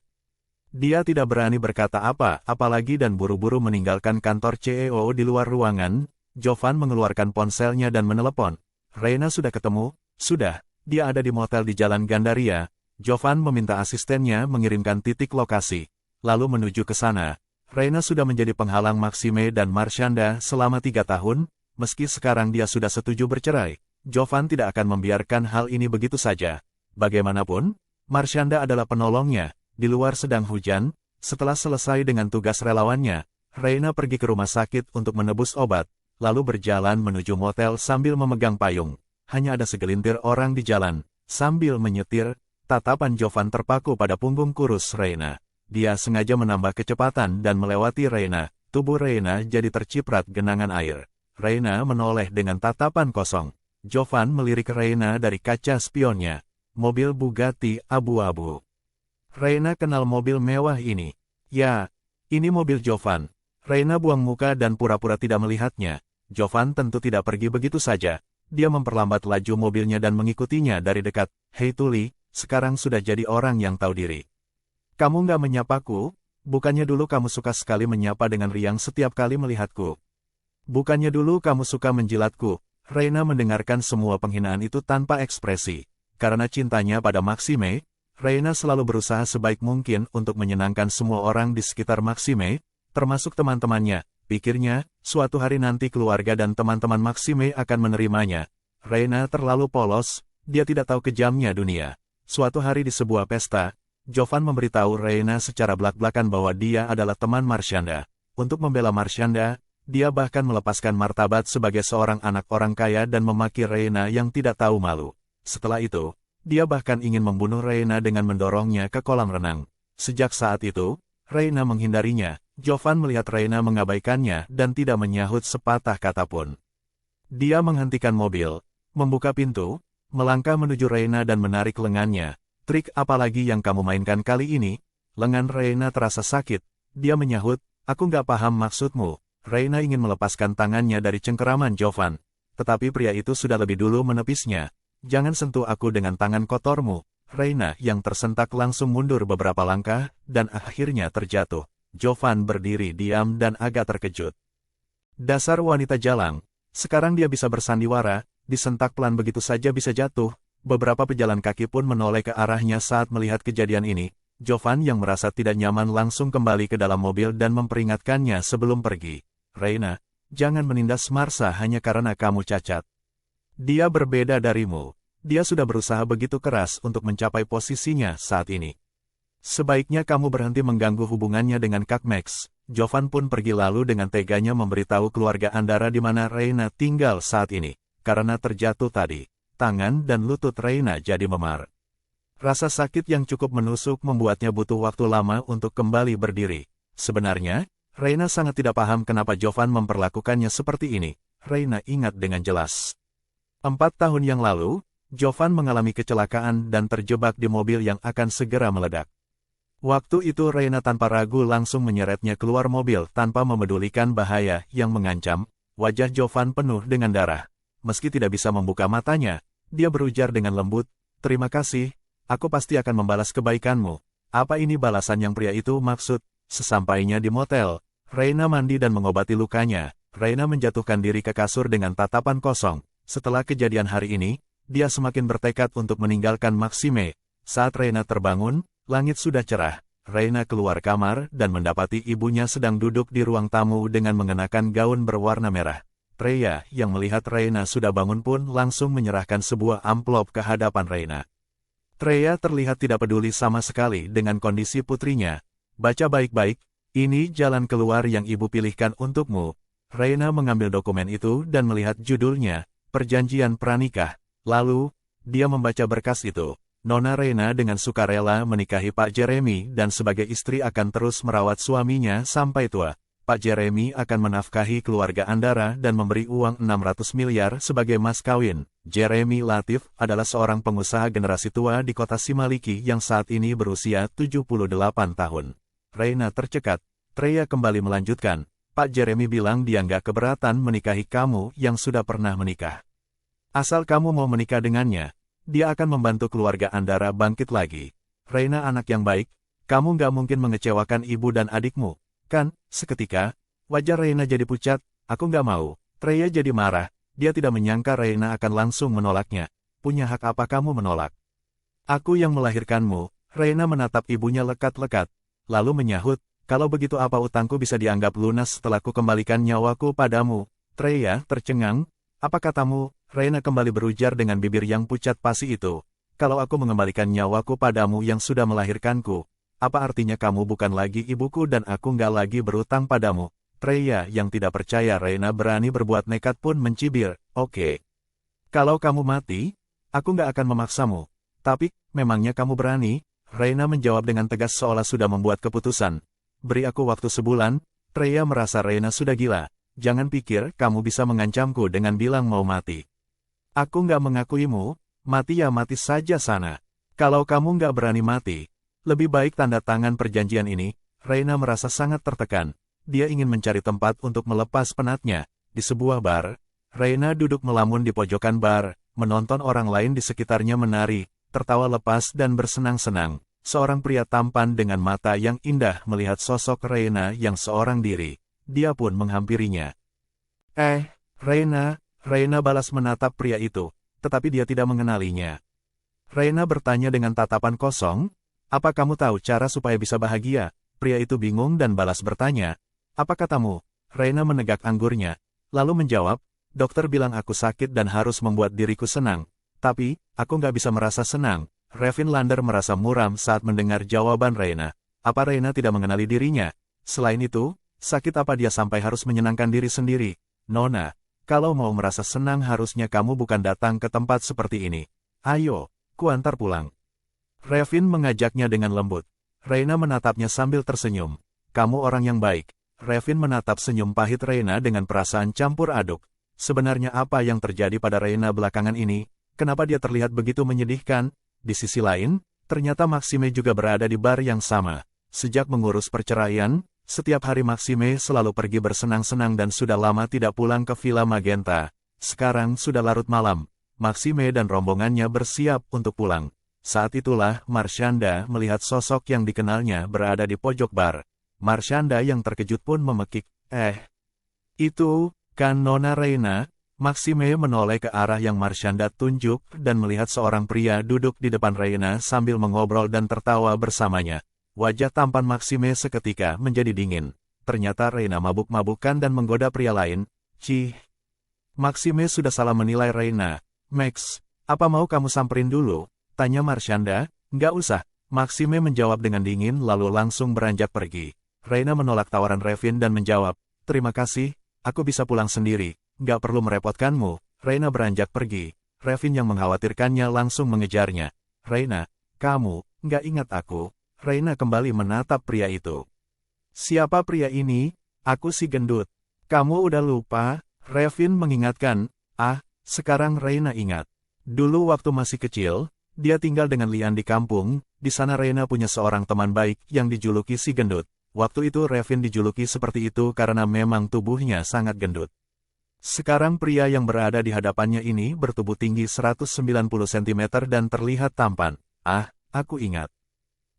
Dia tidak berani berkata apa, apalagi dan buru-buru meninggalkan kantor CEO di luar ruangan. Jovan mengeluarkan ponselnya dan menelepon. Reina sudah ketemu? Sudah, dia ada di motel di Jalan Gandaria. Jovan meminta asistennya mengirimkan titik lokasi, lalu menuju ke sana. Reina sudah menjadi penghalang Maxime dan Marshanda selama 3 tahun, meski sekarang dia sudah setuju bercerai. Jovan tidak akan membiarkan hal ini begitu saja. Bagaimanapun, Marshanda adalah penolongnya. Di luar sedang hujan, setelah selesai dengan tugas relawannya, Reina pergi ke rumah sakit untuk menebus obat, lalu berjalan menuju motel sambil memegang payung. Hanya ada segelintir orang di jalan. Sambil menyetir, tatapan Jovan terpaku pada punggung kurus Reina. Dia sengaja menambah kecepatan dan melewati Reina. Tubuh Reina jadi terciprat genangan air. Reina menoleh dengan tatapan kosong. Jovan melirik Reina dari kaca spionnya. Mobil Bugatti abu-abu. Reina kenal mobil mewah ini. Ya, ini mobil Jovan. Reina buang muka dan pura-pura tidak melihatnya. Jovan tentu tidak pergi begitu saja. Dia memperlambat laju mobilnya dan mengikutinya dari dekat. Hei Tuli, sekarang sudah jadi orang yang tahu diri. Kamu nggak menyapaku? Bukannya dulu kamu suka sekali menyapa dengan riang setiap kali melihatku. Bukannya dulu kamu suka menjilatku. Reina mendengarkan semua penghinaan itu tanpa ekspresi. Karena cintanya pada Maxime, Reina selalu berusaha sebaik mungkin untuk menyenangkan semua orang di sekitar Maxime, termasuk teman-temannya. Pikirnya, suatu hari nanti keluarga dan teman-teman Maxime akan menerimanya. Reina terlalu polos, dia tidak tahu kejamnya dunia. Suatu hari di sebuah pesta, Jovan memberitahu Reina secara belak-belakan bahwa dia adalah teman Marshanda. Untuk membela Marshanda, Dia bahkan melepaskan martabat sebagai seorang anak orang kaya dan memaki Reina yang tidak tahu malu. Setelah itu, dia bahkan ingin membunuh Reina dengan mendorongnya ke kolam renang. Sejak saat itu, Reina menghindarinya. Jovan melihat Reina mengabaikannya dan tidak menyahut sepatah kata pun. Dia menghentikan mobil, membuka pintu, melangkah menuju Reina dan menarik lengannya. Trik apalagi yang kamu mainkan kali ini? Lengan Reina terasa sakit. Dia menyahut, aku nggak paham maksudmu. Reina ingin melepaskan tangannya dari cengkeraman Jovan. Tetapi pria itu sudah lebih dulu menepisnya. Jangan sentuh aku dengan tangan kotormu. Reina yang tersentak langsung mundur beberapa langkah, dan akhirnya terjatuh. Jovan berdiri diam dan agak terkejut. Dasar wanita jalang. Sekarang dia bisa bersandiwara, disentak pelan begitu saja bisa jatuh. Beberapa pejalan kaki pun menoleh ke arahnya saat melihat kejadian ini. Jovan yang merasa tidak nyaman langsung kembali ke dalam mobil dan memperingatkannya sebelum pergi. Reina, jangan menindas Marsha hanya karena kamu cacat. Dia berbeda darimu. Dia sudah berusaha begitu keras untuk mencapai posisinya saat ini. Sebaiknya kamu berhenti mengganggu hubungannya dengan Kak Max. Jovan pun pergi lalu dengan teganya memberitahu keluarga Andara di mana Reina tinggal saat ini. Karena terjatuh tadi, tangan dan lutut Reina jadi memar. Rasa sakit yang cukup menusuk membuatnya butuh waktu lama untuk kembali berdiri. Sebenarnya, Reina sangat tidak paham kenapa Jovan memperlakukannya seperti ini. Reina ingat dengan jelas. 4 tahun yang lalu, Jovan mengalami kecelakaan dan terjebak di mobil yang akan segera meledak. Waktu itu Reina tanpa ragu langsung menyeretnya keluar mobil tanpa memedulikan bahaya yang mengancam. Wajah Jovan penuh dengan darah. Meski tidak bisa membuka matanya, dia berujar dengan lembut, "Terima kasih, aku pasti akan membalas kebaikanmu." Apa ini balasan yang pria itu maksud? Sesampainya di motel, Reina mandi dan mengobati lukanya. Reina menjatuhkan diri ke kasur dengan tatapan kosong. Setelah kejadian hari ini, dia semakin bertekad untuk meninggalkan Maxime. Saat Reina terbangun, langit sudah cerah. Reina keluar kamar dan mendapati ibunya sedang duduk di ruang tamu dengan mengenakan gaun berwarna merah. Treya yang melihat Reina sudah bangun pun langsung menyerahkan sebuah amplop ke hadapan Reina. Treya terlihat tidak peduli sama sekali dengan kondisi putrinya. "Baca baik-baik, ini jalan keluar yang ibu pilihkan untukmu." Reina mengambil dokumen itu dan melihat judulnya, Perjanjian Pranikah. Lalu, dia membaca berkas itu. Nona Reina dengan sukarela menikahi Pak Jeremy dan sebagai istri akan terus merawat suaminya sampai tua. Pak Jeremy akan menafkahi keluarga Andara dan memberi uang 600 miliar sebagai mas kawin. Jeremy Latif adalah seorang pengusaha generasi tua di kota Simaliki yang saat ini berusia 78 tahun. Reina tercekat. Treya kembali melanjutkan, "Pak Jeremy bilang dia nggak keberatan menikahi kamu yang sudah pernah menikah. Asal kamu mau menikah dengannya, dia akan membantu keluarga Andara bangkit lagi. Reina anak yang baik, kamu nggak mungkin mengecewakan ibu dan adikmu, kan?" Seketika, wajah Reina jadi pucat. "Aku nggak mau." Treya jadi marah. Dia tidak menyangka Reina akan langsung menolaknya. "Punya hak apa kamu menolak? Aku yang melahirkanmu." Reina menatap ibunya lekat-lekat, lalu menyahut, "Kalau begitu apa utangku bisa dianggap lunas setelah ku kembalikan nyawaku padamu?" Treya tercengang. "Apa katamu?" Reina kembali berujar dengan bibir yang pucat pasi itu. "Kalau aku mengembalikan nyawaku padamu yang sudah melahirkanku, apa artinya kamu bukan lagi ibuku dan aku nggak lagi berutang padamu?" Treya yang tidak percaya Reina berani berbuat nekat pun mencibir, "Oke. Kalau kamu mati, aku nggak akan memaksamu. Tapi, memangnya kamu berani?" Reina menjawab dengan tegas seolah sudah membuat keputusan. "Beri aku waktu sebulan." Treya merasa Reina sudah gila. "Jangan pikir kamu bisa mengancamku dengan bilang mau mati. Aku nggak mengakuimu, mati ya mati saja sana. Kalau kamu nggak berani mati, lebih baik tanda tangan perjanjian ini." Reina merasa sangat tertekan. Dia ingin mencari tempat untuk melepas penatnya. Di sebuah bar, Reina duduk melamun di pojokan bar, menonton orang lain di sekitarnya menari, tertawa lepas dan bersenang-senang. Seorang pria tampan dengan mata yang indah melihat sosok Reina yang seorang diri. Dia pun menghampirinya. Reina." Reina balas menatap pria itu, tetapi dia tidak mengenalinya. Reina bertanya dengan tatapan kosong, "Apa kamu tahu cara supaya bisa bahagia?" Pria itu bingung dan balas bertanya, "Apa katamu?" Reina menegak anggurnya, lalu menjawab, "Dokter bilang aku sakit dan harus membuat diriku senang. Tapi, aku nggak bisa merasa senang." Revin Lander merasa muram saat mendengar jawaban Reina. Apa Reina tidak mengenali dirinya? Selain itu, Sakit apa dia sampai harus menyenangkan diri sendiri? Nona, kalau mau merasa senang harusnya kamu bukan datang ke tempat seperti ini. Ayo, kuantar pulang. Revin mengajaknya dengan lembut. Reina menatapnya sambil tersenyum. Kamu orang yang baik. Revin menatap senyum pahit Reina dengan perasaan campur aduk. Sebenarnya apa yang terjadi pada Reina belakangan ini? Kenapa dia terlihat begitu menyedihkan? Di sisi lain, ternyata Maxime juga berada di bar yang sama. Sejak mengurus perceraian, setiap hari Maxime selalu pergi bersenang-senang dan sudah lama tidak pulang ke Villa Magenta. Sekarang sudah larut malam. Maxime dan rombongannya bersiap untuk pulang. Saat itulah Marshanda melihat sosok yang dikenalnya berada di pojok bar. Marshanda yang terkejut pun memekik, itu, kan Nona Reina? Maxime menoleh ke arah yang Marshanda tunjuk dan melihat seorang pria duduk di depan Reina sambil mengobrol dan tertawa bersamanya. Wajah tampan Maxime seketika menjadi dingin. Ternyata Reina mabuk-mabukan dan menggoda pria lain. Cih. Maxime sudah salah menilai Reina. Max, apa mau kamu samperin dulu? Tanya Marshanda. Nggak usah. Maxime menjawab dengan dingin lalu langsung beranjak pergi. Reina menolak tawaran Revin dan menjawab, terima kasih, aku bisa pulang sendiri, nggak perlu merepotkanmu. Reina beranjak pergi. Revin yang mengkhawatirkannya langsung mengejarnya. Reina, kamu, nggak ingat aku? Reina kembali menatap pria itu. Siapa pria ini? Aku si gendut. Kamu udah lupa? Revin mengingatkan. Sekarang Reina ingat. Dulu waktu masih kecil, dia tinggal dengan Lian di kampung. Di sana Reina punya seorang teman baik yang dijuluki si gendut. Waktu itu Revin dijuluki seperti itu karena memang tubuhnya sangat gendut. Sekarang pria yang berada di hadapannya ini bertubuh tinggi 190 cm dan terlihat tampan. Aku ingat.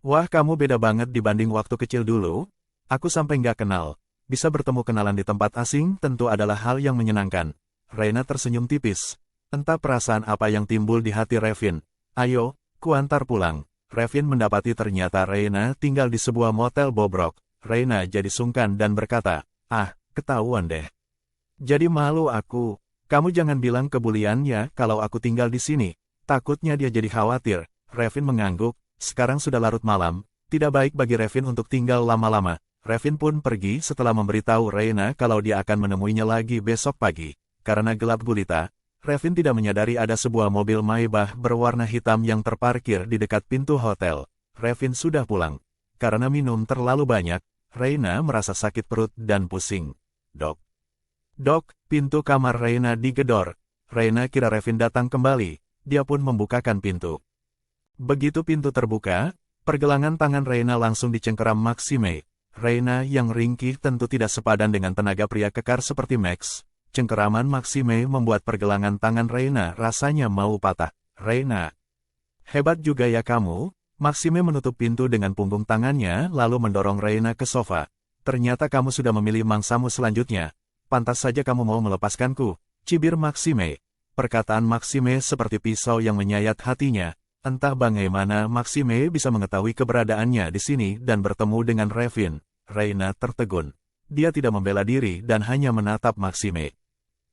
Wah, kamu beda banget dibanding waktu kecil dulu. Aku sampai nggak kenal. Bisa bertemu kenalan di tempat asing tentu adalah hal yang menyenangkan. Reina tersenyum tipis. Entah perasaan apa yang timbul di hati Revin. Ayo, kuantar pulang. Revin mendapati ternyata Reina tinggal di sebuah motel bobrok. Reina jadi sungkan dan berkata, ketahuan deh. Jadi malu aku. Kamu jangan bilang ke Bulian ya kalau aku tinggal di sini. Takutnya dia jadi khawatir. Revin mengangguk. Sekarang sudah larut malam. Tidak baik bagi Revin untuk tinggal lama-lama. Revin pun pergi setelah memberitahu Reina kalau dia akan menemuinya lagi besok pagi. Karena gelap gulita, Revin tidak menyadari ada sebuah mobil Maybach berwarna hitam yang terparkir di dekat pintu hotel. Revin sudah pulang. Karena minum terlalu banyak, Reina merasa sakit perut dan pusing. Dok, pintu kamar Reina digedor. Reina kira Revin datang kembali. Dia pun membukakan pintu. Begitu pintu terbuka, pergelangan tangan Reina langsung dicengkeram Maxime. Reina yang ringkih tentu tidak sepadan dengan tenaga pria kekar seperti Max. Cengkeraman Maxime membuat pergelangan tangan Reina rasanya mau patah. Reina, hebat juga ya kamu. Maxime menutup pintu dengan punggung tangannya lalu mendorong Reina ke sofa. Ternyata kamu sudah memilih mangsamu selanjutnya. Pantas saja kamu mau melepaskanku, cibir Maxime. Perkataan Maxime seperti pisau yang menyayat hatinya. Entah bagaimana Maxime bisa mengetahui keberadaannya di sini dan bertemu dengan Revin. Reina tertegun. Dia tidak membela diri dan hanya menatap Maxime.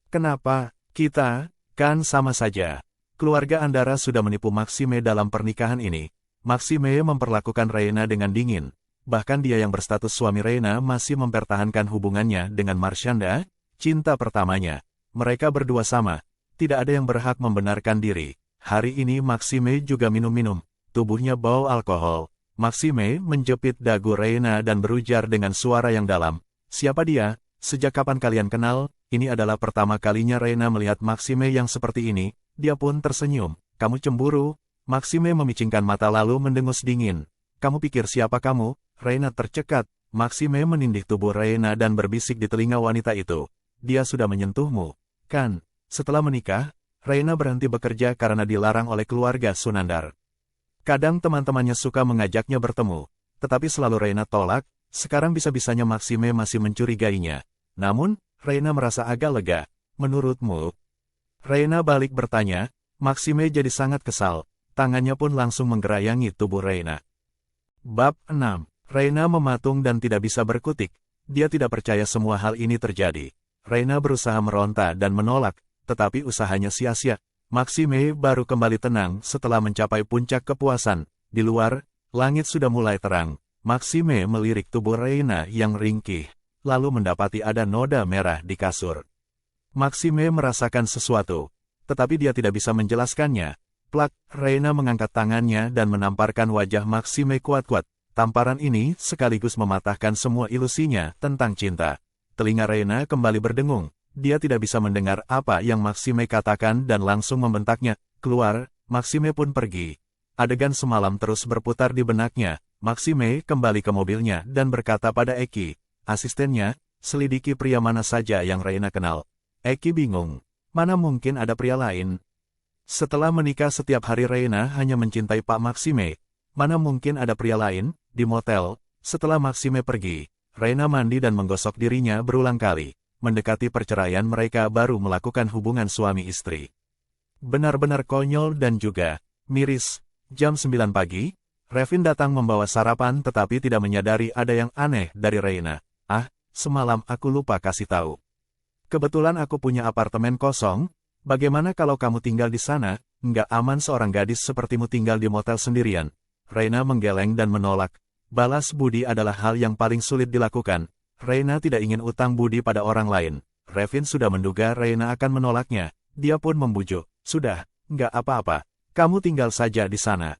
Kenapa? Kita, kan sama saja. Keluarga Andara sudah menipu Maxime dalam pernikahan ini. Maxime memperlakukan Reina dengan dingin. Bahkan dia yang berstatus suami Reina masih mempertahankan hubungannya dengan Marshanda, cinta pertamanya. Mereka berdua sama. Tidak ada yang berhak membenarkan diri. Hari ini Maxime juga minum-minum. Tubuhnya bau alkohol. Maxime menjepit dagu Reina dan berujar dengan suara yang dalam. Siapa dia? Sejak kapan kalian kenal? Ini adalah pertama kalinya Reina melihat Maxime yang seperti ini. Dia pun tersenyum. Kamu cemburu? Maxime memicingkan mata lalu mendengus dingin. Kamu pikir siapa kamu? Reina tercekat. Maxime menindih tubuh Reina dan berbisik di telinga wanita itu. Dia sudah menyentuhmu, kan? Setelah menikah, Reina berhenti bekerja karena dilarang oleh keluarga Sunandar. Kadang teman-temannya suka mengajaknya bertemu, tetapi selalu Reina tolak. Sekarang bisa-bisanya Maxime masih mencurigainya. Namun, Reina merasa agak lega. Menurutmu? Reina balik bertanya. Maxime jadi sangat kesal. Tangannya pun langsung menggerayangi tubuh Reina. Bab 6. Reina mematung dan tidak bisa berkutik. Dia tidak percaya semua hal ini terjadi. Reina berusaha meronta dan menolak, tetapi usahanya sia-sia. Maxime baru kembali tenang setelah mencapai puncak kepuasan. Di luar, langit sudah mulai terang. Maxime melirik tubuh Reina yang ringkih. lalu mendapati ada noda merah di kasur. Maxime merasakan sesuatu, tetapi dia tidak bisa menjelaskannya. Plak, Reina mengangkat tangannya dan menamparkan wajah Maxime kuat-kuat. Tamparan ini sekaligus mematahkan semua ilusinya tentang cinta. Telinga Reina kembali berdengung. Dia tidak bisa mendengar apa yang Maxime katakan dan langsung membentaknya. Keluar, Maxime pun pergi. Adegan semalam terus berputar di benaknya. Maxime kembali ke mobilnya dan berkata pada Eki, asistennya, selidiki pria mana saja yang Reina kenal. Eki bingung. Mana mungkin ada pria lain? Setelah menikah setiap hari Reina hanya mencintai Pak Maxime. Mana mungkin ada pria lain? Di motel, setelah Maxime pergi, Reina mandi dan menggosok dirinya berulang kali. Mendekati perceraian mereka baru melakukan hubungan suami istri. Benar-benar konyol dan juga miris. Jam 9 pagi, Revin datang membawa sarapan tetapi tidak menyadari ada yang aneh dari Reina. Ah, semalam aku lupa kasih tahu. Kebetulan aku punya apartemen kosong, bagaimana kalau kamu tinggal di sana? Nggak aman seorang gadis sepertimu tinggal di motel sendirian. Reina menggeleng dan menolak. Balas budi adalah hal yang paling sulit dilakukan. Reina tidak ingin utang budi pada orang lain. Revin sudah menduga Reina akan menolaknya. Dia pun membujuk. Sudah, nggak apa-apa. Kamu tinggal saja di sana.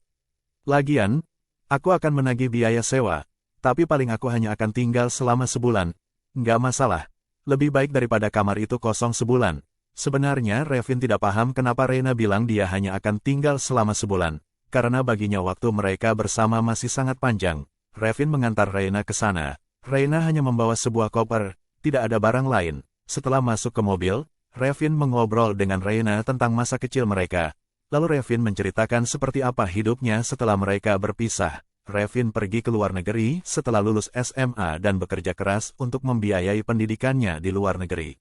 Lagian, aku akan menagih biaya sewa. Tapi paling aku hanya akan tinggal selama sebulan. Nggak masalah. Lebih baik daripada kamar itu kosong sebulan. Sebenarnya Revin tidak paham kenapa Reina bilang dia hanya akan tinggal selama sebulan. Karena baginya waktu mereka bersama masih sangat panjang. Revin mengantar Reina ke sana. Reina hanya membawa sebuah koper, tidak ada barang lain. Setelah masuk ke mobil, Revin mengobrol dengan Reina tentang masa kecil mereka. Lalu Revin menceritakan seperti apa hidupnya setelah mereka berpisah. Revin pergi ke luar negeri setelah lulus SMA dan bekerja keras untuk membiayai pendidikannya di luar negeri.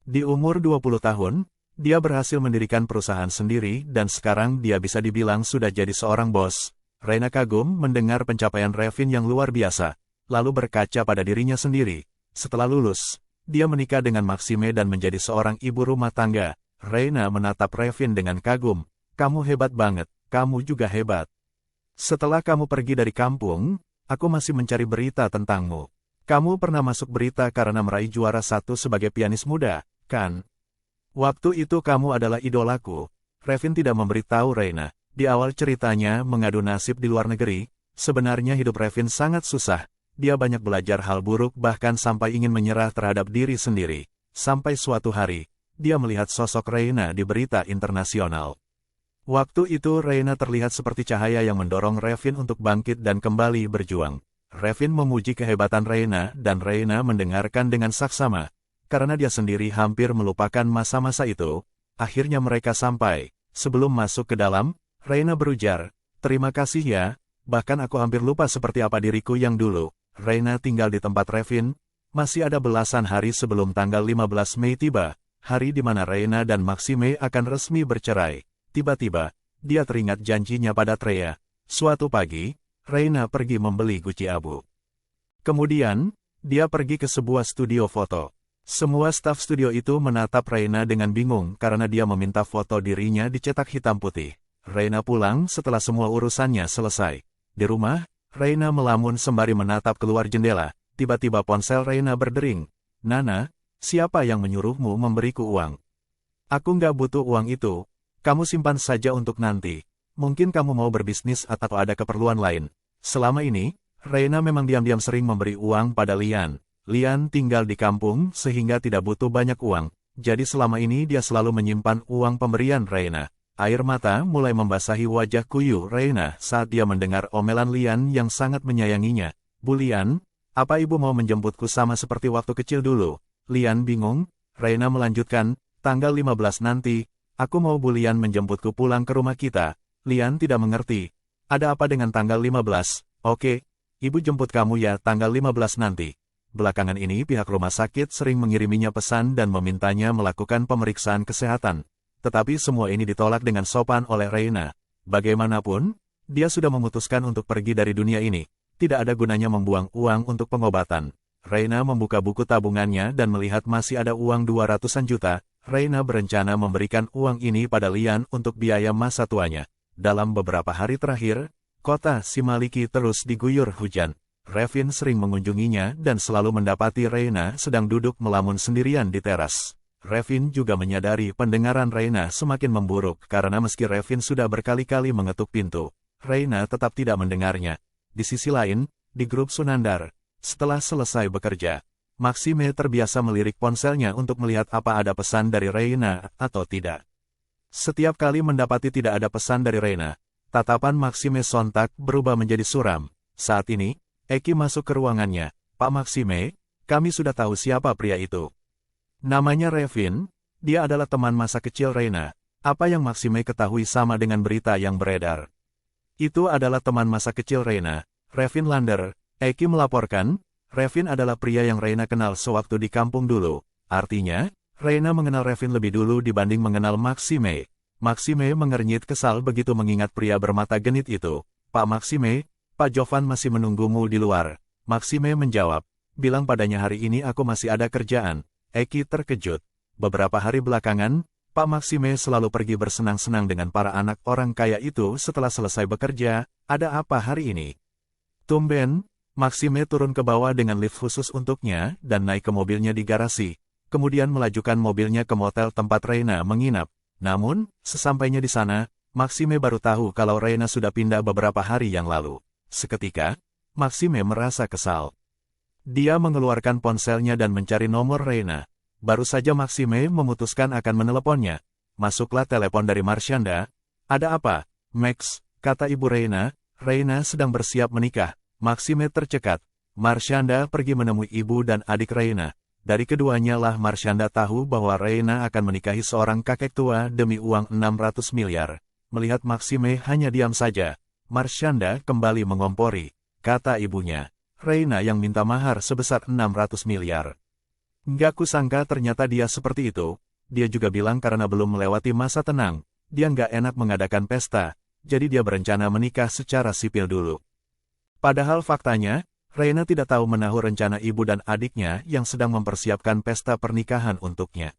Di umur 20 tahun, dia berhasil mendirikan perusahaan sendiri dan sekarang dia bisa dibilang sudah jadi seorang bos. Reina kagum mendengar pencapaian Revin yang luar biasa, lalu berkaca pada dirinya sendiri. Setelah lulus, dia menikah dengan Maxime dan menjadi seorang ibu rumah tangga. Reina menatap Revin dengan kagum. Kamu hebat banget, kamu juga hebat. Setelah kamu pergi dari kampung, aku masih mencari berita tentangmu. Kamu pernah masuk berita karena meraih juara 1 sebagai pianis muda, kan? Waktu itu kamu adalah idolaku. Revin tidak memberitahu Reina. Di awal ceritanya mengadu nasib di luar negeri, sebenarnya hidup Revin sangat susah. Dia banyak belajar hal buruk bahkan sampai ingin menyerah terhadap diri sendiri. Sampai suatu hari, dia melihat sosok Reina di berita internasional. Waktu itu Reina terlihat seperti cahaya yang mendorong Revin untuk bangkit dan kembali berjuang. Revin memuji kehebatan Reina dan Reina mendengarkan dengan saksama. Karena dia sendiri hampir melupakan masa-masa itu, akhirnya mereka sampai. Sebelum masuk ke dalam, Reina berujar, terima kasih ya, bahkan aku hampir lupa seperti apa diriku yang dulu. Reina tinggal di tempat Revin, masih ada belasan hari sebelum tanggal 15 Mei tiba, hari di mana Reina dan Maxime akan resmi bercerai. Tiba-tiba, dia teringat janjinya pada Treya. Suatu pagi, Reina pergi membeli guci abu. Kemudian, dia pergi ke sebuah studio foto. Semua staf studio itu menatap Reina dengan bingung karena dia meminta foto dirinya dicetak hitam putih. Reina pulang setelah semua urusannya selesai. Di rumah, Reina melamun sembari menatap keluar jendela. Tiba-tiba ponsel Reina berdering. Nana, siapa yang menyuruhmu memberiku uang? Aku nggak butuh uang itu. Kamu simpan saja untuk nanti. Mungkin kamu mau berbisnis atau ada keperluan lain. Selama ini, Reina memang diam-diam sering memberi uang pada Lian. Lian tinggal di kampung sehingga tidak butuh banyak uang. Jadi selama ini dia selalu menyimpan uang pemberian Reina. Air mata mulai membasahi wajah kuyu Reina saat dia mendengar omelan Lian yang sangat menyayanginya. Bu Lian, apa ibu mau menjemputku sama seperti waktu kecil dulu? Lian bingung. Reina melanjutkan, tanggal 15 nanti, aku mau Bu Lian menjemputku pulang ke rumah kita. Lian tidak mengerti. Ada apa dengan tanggal 15? Oke, ibu jemput kamu ya tanggal 15 nanti. Belakangan ini pihak rumah sakit sering mengiriminya pesan dan memintanya melakukan pemeriksaan kesehatan. Tetapi semua ini ditolak dengan sopan oleh Reina. Bagaimanapun, dia sudah memutuskan untuk pergi dari dunia ini. Tidak ada gunanya membuang uang untuk pengobatan. Reina membuka buku tabungannya dan melihat masih ada uang 200-an juta. Reina berencana memberikan uang ini pada Lian untuk biaya masa tuanya. Dalam beberapa hari terakhir, kota Simaliki terus diguyur hujan. Revin sering mengunjunginya dan selalu mendapati Reina sedang duduk melamun sendirian di teras. Revin juga menyadari pendengaran Reina semakin memburuk karena meski Revin sudah berkali-kali mengetuk pintu, Reina tetap tidak mendengarnya. Di sisi lain, di grup Sunandar, setelah selesai bekerja, Maxime terbiasa melirik ponselnya untuk melihat apa ada pesan dari Reina atau tidak. Setiap kali mendapati tidak ada pesan dari Reina, tatapan Maxime sontak berubah menjadi suram. Saat ini, Eki masuk ke ruangannya. "Pak Maxime, kami sudah tahu siapa pria itu. Namanya Revin, dia adalah teman masa kecil Reina. Apa yang Maxime ketahui sama dengan berita yang beredar?" "Itu adalah teman masa kecil Reina, Revin Lander," Eki melaporkan. Revin adalah pria yang Reina kenal sewaktu di kampung dulu. Artinya, Reina mengenal Revin lebih dulu dibanding mengenal Maxime. Maxime mengernyit kesal begitu mengingat pria bermata genit itu. "Pak Maxime, Pak Jovan masih menunggumu di luar." Maxime menjawab, "Bilang padanya hari ini aku masih ada kerjaan." Eki terkejut. Beberapa hari belakangan, Pak Maxime selalu pergi bersenang-senang dengan para anak orang kaya itu setelah selesai bekerja. "Ada apa hari ini?" Tumben, Maxime turun ke bawah dengan lift khusus untuknya dan naik ke mobilnya di garasi. Kemudian melajukan mobilnya ke motel tempat Reina menginap. Namun, sesampainya di sana, Maxime baru tahu kalau Reina sudah pindah beberapa hari yang lalu. Seketika, Maxime merasa kesal. Dia mengeluarkan ponselnya dan mencari nomor Reina. Baru saja Maxime memutuskan akan meneleponnya. Masuklah telepon dari Marshanda. "Ada apa, Max?" kata ibu Reina. "Reina sedang bersiap menikah." Maxime tercekat. Marshanda pergi menemui ibu dan adik Reina. Dari keduanya lah Marshanda tahu bahwa Reina akan menikahi seorang kakek tua demi uang 600 miliar. Melihat Maxime hanya diam saja, Marshanda kembali mengompori. Kata ibunya, "Reina yang minta mahar sebesar 600 miliar. Nggak kusangka ternyata dia seperti itu." Dia juga bilang karena belum melewati masa tenang, dia nggak enak mengadakan pesta, jadi dia berencana menikah secara sipil dulu. Padahal faktanya, Reina tidak tahu menahu rencana ibu dan adiknya yang sedang mempersiapkan pesta pernikahan untuknya.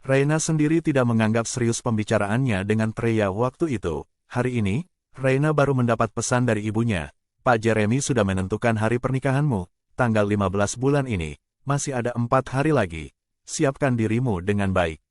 Reina sendiri tidak menganggap serius pembicaraannya dengan Treya waktu itu. Hari ini, Reina baru mendapat pesan dari ibunya. "Pak Jeremy sudah menentukan hari pernikahanmu, tanggal 15 bulan ini. Masih ada 4 hari lagi. Siapkan dirimu dengan baik.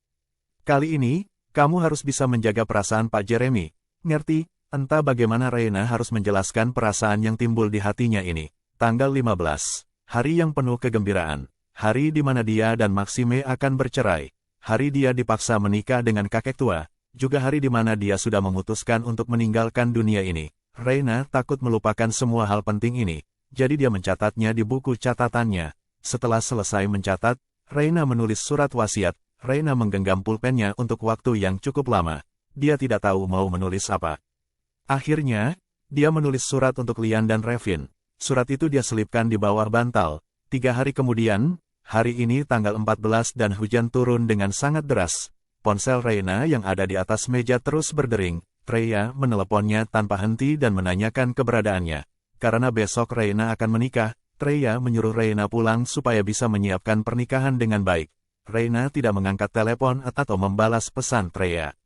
Kali ini, kamu harus bisa menjaga perasaan Pak Jeremy. Ngerti?" Entah bagaimana Reina harus menjelaskan perasaan yang timbul di hatinya ini. Tanggal 15, hari yang penuh kegembiraan. Hari di mana dia dan Maxime akan bercerai. Hari dia dipaksa menikah dengan kakek tua. Juga hari di mana dia sudah memutuskan untuk meninggalkan dunia ini. Reina takut melupakan semua hal penting ini. Jadi dia mencatatnya di buku catatannya. Setelah selesai mencatat, Reina menulis surat wasiat. Reina menggenggam pulpennya untuk waktu yang cukup lama. Dia tidak tahu mau menulis apa. Akhirnya, dia menulis surat untuk Lian dan Revin. Surat itu dia selipkan di bawah bantal. 3 hari kemudian, hari ini tanggal 14 dan hujan turun dengan sangat deras. Ponsel Reina yang ada di atas meja terus berdering. Treya meneleponnya tanpa henti dan menanyakan keberadaannya. Karena besok Reina akan menikah, Treya menyuruh Reina pulang supaya bisa menyiapkan pernikahan dengan baik. Reina tidak mengangkat telepon atau membalas pesan Treya.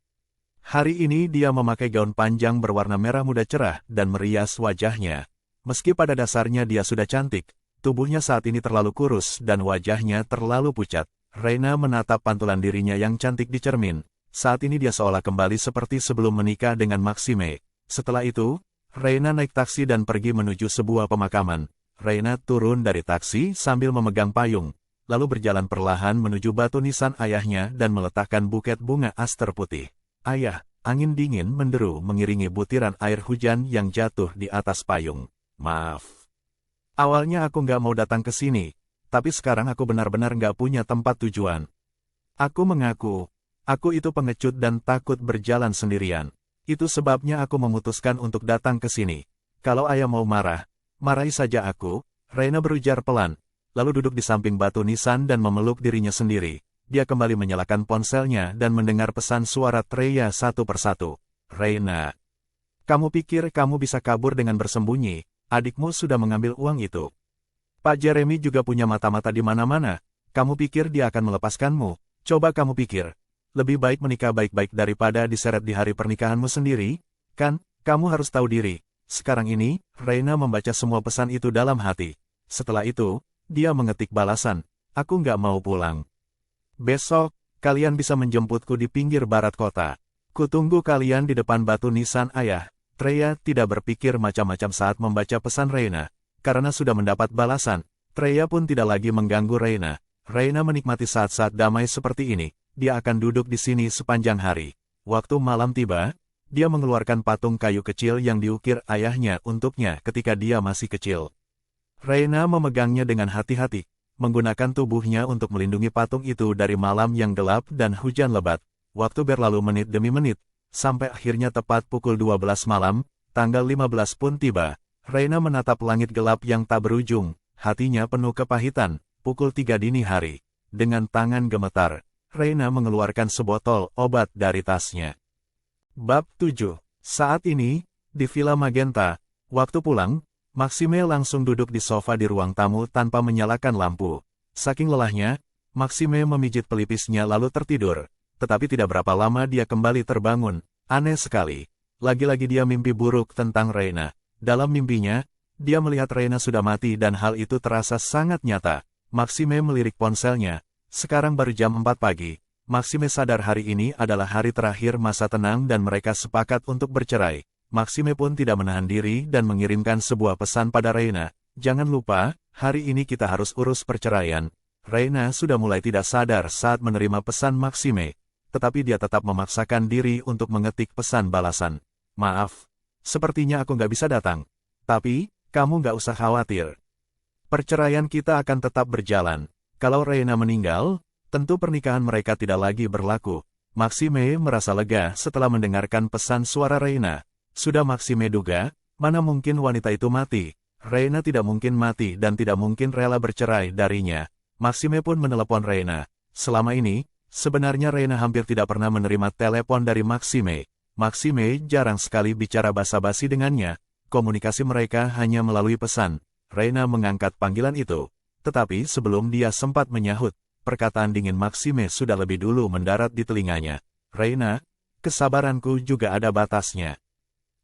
Hari ini dia memakai gaun panjang berwarna merah muda cerah dan merias wajahnya. Meski pada dasarnya dia sudah cantik, tubuhnya saat ini terlalu kurus dan wajahnya terlalu pucat. Reina menatap pantulan dirinya yang cantik di cermin. Saat ini dia seolah kembali seperti sebelum menikah dengan Maxime. Setelah itu, Reina naik taksi dan pergi menuju sebuah pemakaman. Reina turun dari taksi sambil memegang payung, lalu berjalan perlahan menuju batu nisan ayahnya dan meletakkan buket bunga aster putih. "Ayah," angin dingin menderu mengiringi butiran air hujan yang jatuh di atas payung. "Maaf. Awalnya aku nggak mau datang ke sini. Tapi sekarang aku benar-benar nggak punya tempat tujuan. Aku mengaku, aku itu pengecut dan takut berjalan sendirian. Itu sebabnya aku memutuskan untuk datang ke sini. Kalau ayah mau marah, marahi saja aku." Reina berujar pelan, lalu duduk di samping batu nisan dan memeluk dirinya sendiri. Dia kembali menyalakan ponselnya dan mendengar pesan suara Treya satu persatu. "Reina, kamu pikir kamu bisa kabur dengan bersembunyi? Adikmu sudah mengambil uang itu. Pak Jeremy juga punya mata-mata di mana-mana. Kamu pikir dia akan melepaskanmu? Coba kamu pikir. Lebih baik menikah baik-baik daripada diseret di hari pernikahanmu sendiri, kan? Kamu harus tahu diri. Sekarang ini, Reina membaca semua pesan itu dalam hati. Setelah itu, dia mengetik balasan, aku nggak mau pulang. Besok, kalian bisa menjemputku di pinggir barat kota. Kutunggu kalian di depan batu nisan ayah. Treya tidak berpikir macam-macam saat membaca pesan Reina. Karena sudah mendapat balasan, Treya pun tidak lagi mengganggu Reina. Reina menikmati saat-saat damai seperti ini. Dia akan duduk di sini sepanjang hari. Waktu malam tiba, dia mengeluarkan patung kayu kecil yang diukir ayahnya untuknya ketika dia masih kecil. Reina memegangnya dengan hati-hati, menggunakan tubuhnya untuk melindungi patung itu dari malam yang gelap dan hujan lebat. Waktu berlalu menit demi menit, sampai akhirnya tepat pukul 12 malam, tanggal 15 pun tiba. Reina menatap langit gelap yang tak berujung, hatinya penuh kepahitan. Pukul 3 dini hari. Dengan tangan gemetar, Reina mengeluarkan sebotol obat dari tasnya. Bab 7. Saat ini, di Villa Magenta, waktu pulang, Maxime langsung duduk di sofa di ruang tamu tanpa menyalakan lampu. Saking lelahnya, Maxime memijit pelipisnya lalu tertidur. Tetapi tidak berapa lama dia kembali terbangun. Aneh sekali. Lagi-lagi dia mimpi buruk tentang Reina. Dalam mimpinya, dia melihat Reina sudah mati dan hal itu terasa sangat nyata. Maxime melirik ponselnya. Sekarang baru jam 4 pagi. Maxime sadar hari ini adalah hari terakhir masa tenang dan mereka sepakat untuk bercerai. Maxime pun tidak menahan diri dan mengirimkan sebuah pesan pada Reina. Jangan lupa, hari ini kita harus urus perceraian. Reina sudah mulai tidak sadar saat menerima pesan Maxime. Tetapi dia tetap memaksakan diri untuk mengetik pesan balasan. Maaf, sepertinya aku nggak bisa datang. Tapi, kamu nggak usah khawatir. Perceraian kita akan tetap berjalan. Kalau Reina meninggal, tentu pernikahan mereka tidak lagi berlaku. Maxime merasa lega setelah mendengarkan pesan suara Reina. Sudah Maxime duga, mana mungkin wanita itu mati. Reina tidak mungkin mati dan tidak mungkin rela bercerai darinya. Maxime pun menelepon Reina. Selama ini, sebenarnya Reina hampir tidak pernah menerima telepon dari Maxime. Maxime jarang sekali bicara basa-basi dengannya. Komunikasi mereka hanya melalui pesan. Reina mengangkat panggilan itu. Tetapi sebelum dia sempat menyahut, perkataan dingin Maxime sudah lebih dulu mendarat di telinganya. Reina, kesabaranku juga ada batasnya.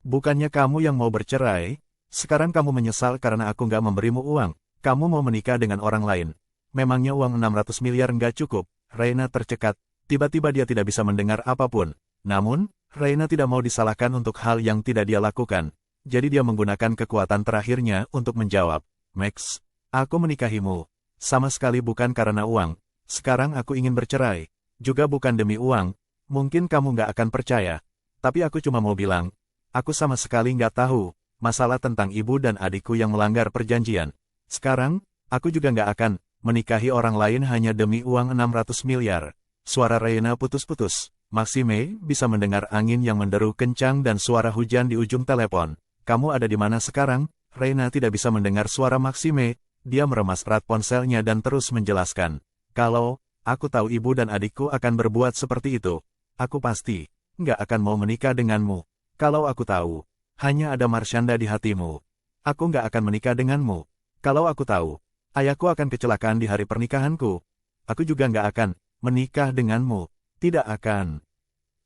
Bukannya kamu yang mau bercerai, sekarang kamu menyesal karena aku nggak memberimu uang. Kamu mau menikah dengan orang lain. Memangnya uang 600 miliar nggak cukup? Reina tercekat, tiba-tiba dia tidak bisa mendengar apapun. Namun, Reina tidak mau disalahkan untuk hal yang tidak dia lakukan. Jadi dia menggunakan kekuatan terakhirnya untuk menjawab. Max, aku menikahimu. Sama sekali bukan karena uang. Sekarang aku ingin bercerai. Juga bukan demi uang. Mungkin kamu nggak akan percaya. Tapi aku cuma mau bilang, aku sama sekali nggak tahu masalah tentang ibu dan adikku yang melanggar perjanjian. Sekarang, aku juga nggak akan menikahi orang lain hanya demi uang 600 miliar. Suara Reina putus-putus. Maxime bisa mendengar angin yang menderu kencang dan suara hujan di ujung telepon. Kamu ada di mana sekarang? Reina tidak bisa mendengar suara Maxime. Dia meremas erat ponselnya dan terus menjelaskan. Kalau aku tahu ibu dan adikku akan berbuat seperti itu, aku pasti nggak akan mau menikah denganmu. Kalau aku tahu, hanya ada Marshanda di hatimu, aku nggak akan menikah denganmu. Kalau aku tahu, ayahku akan kecelakaan di hari pernikahanku, aku juga nggak akan menikah denganmu. Tidak akan.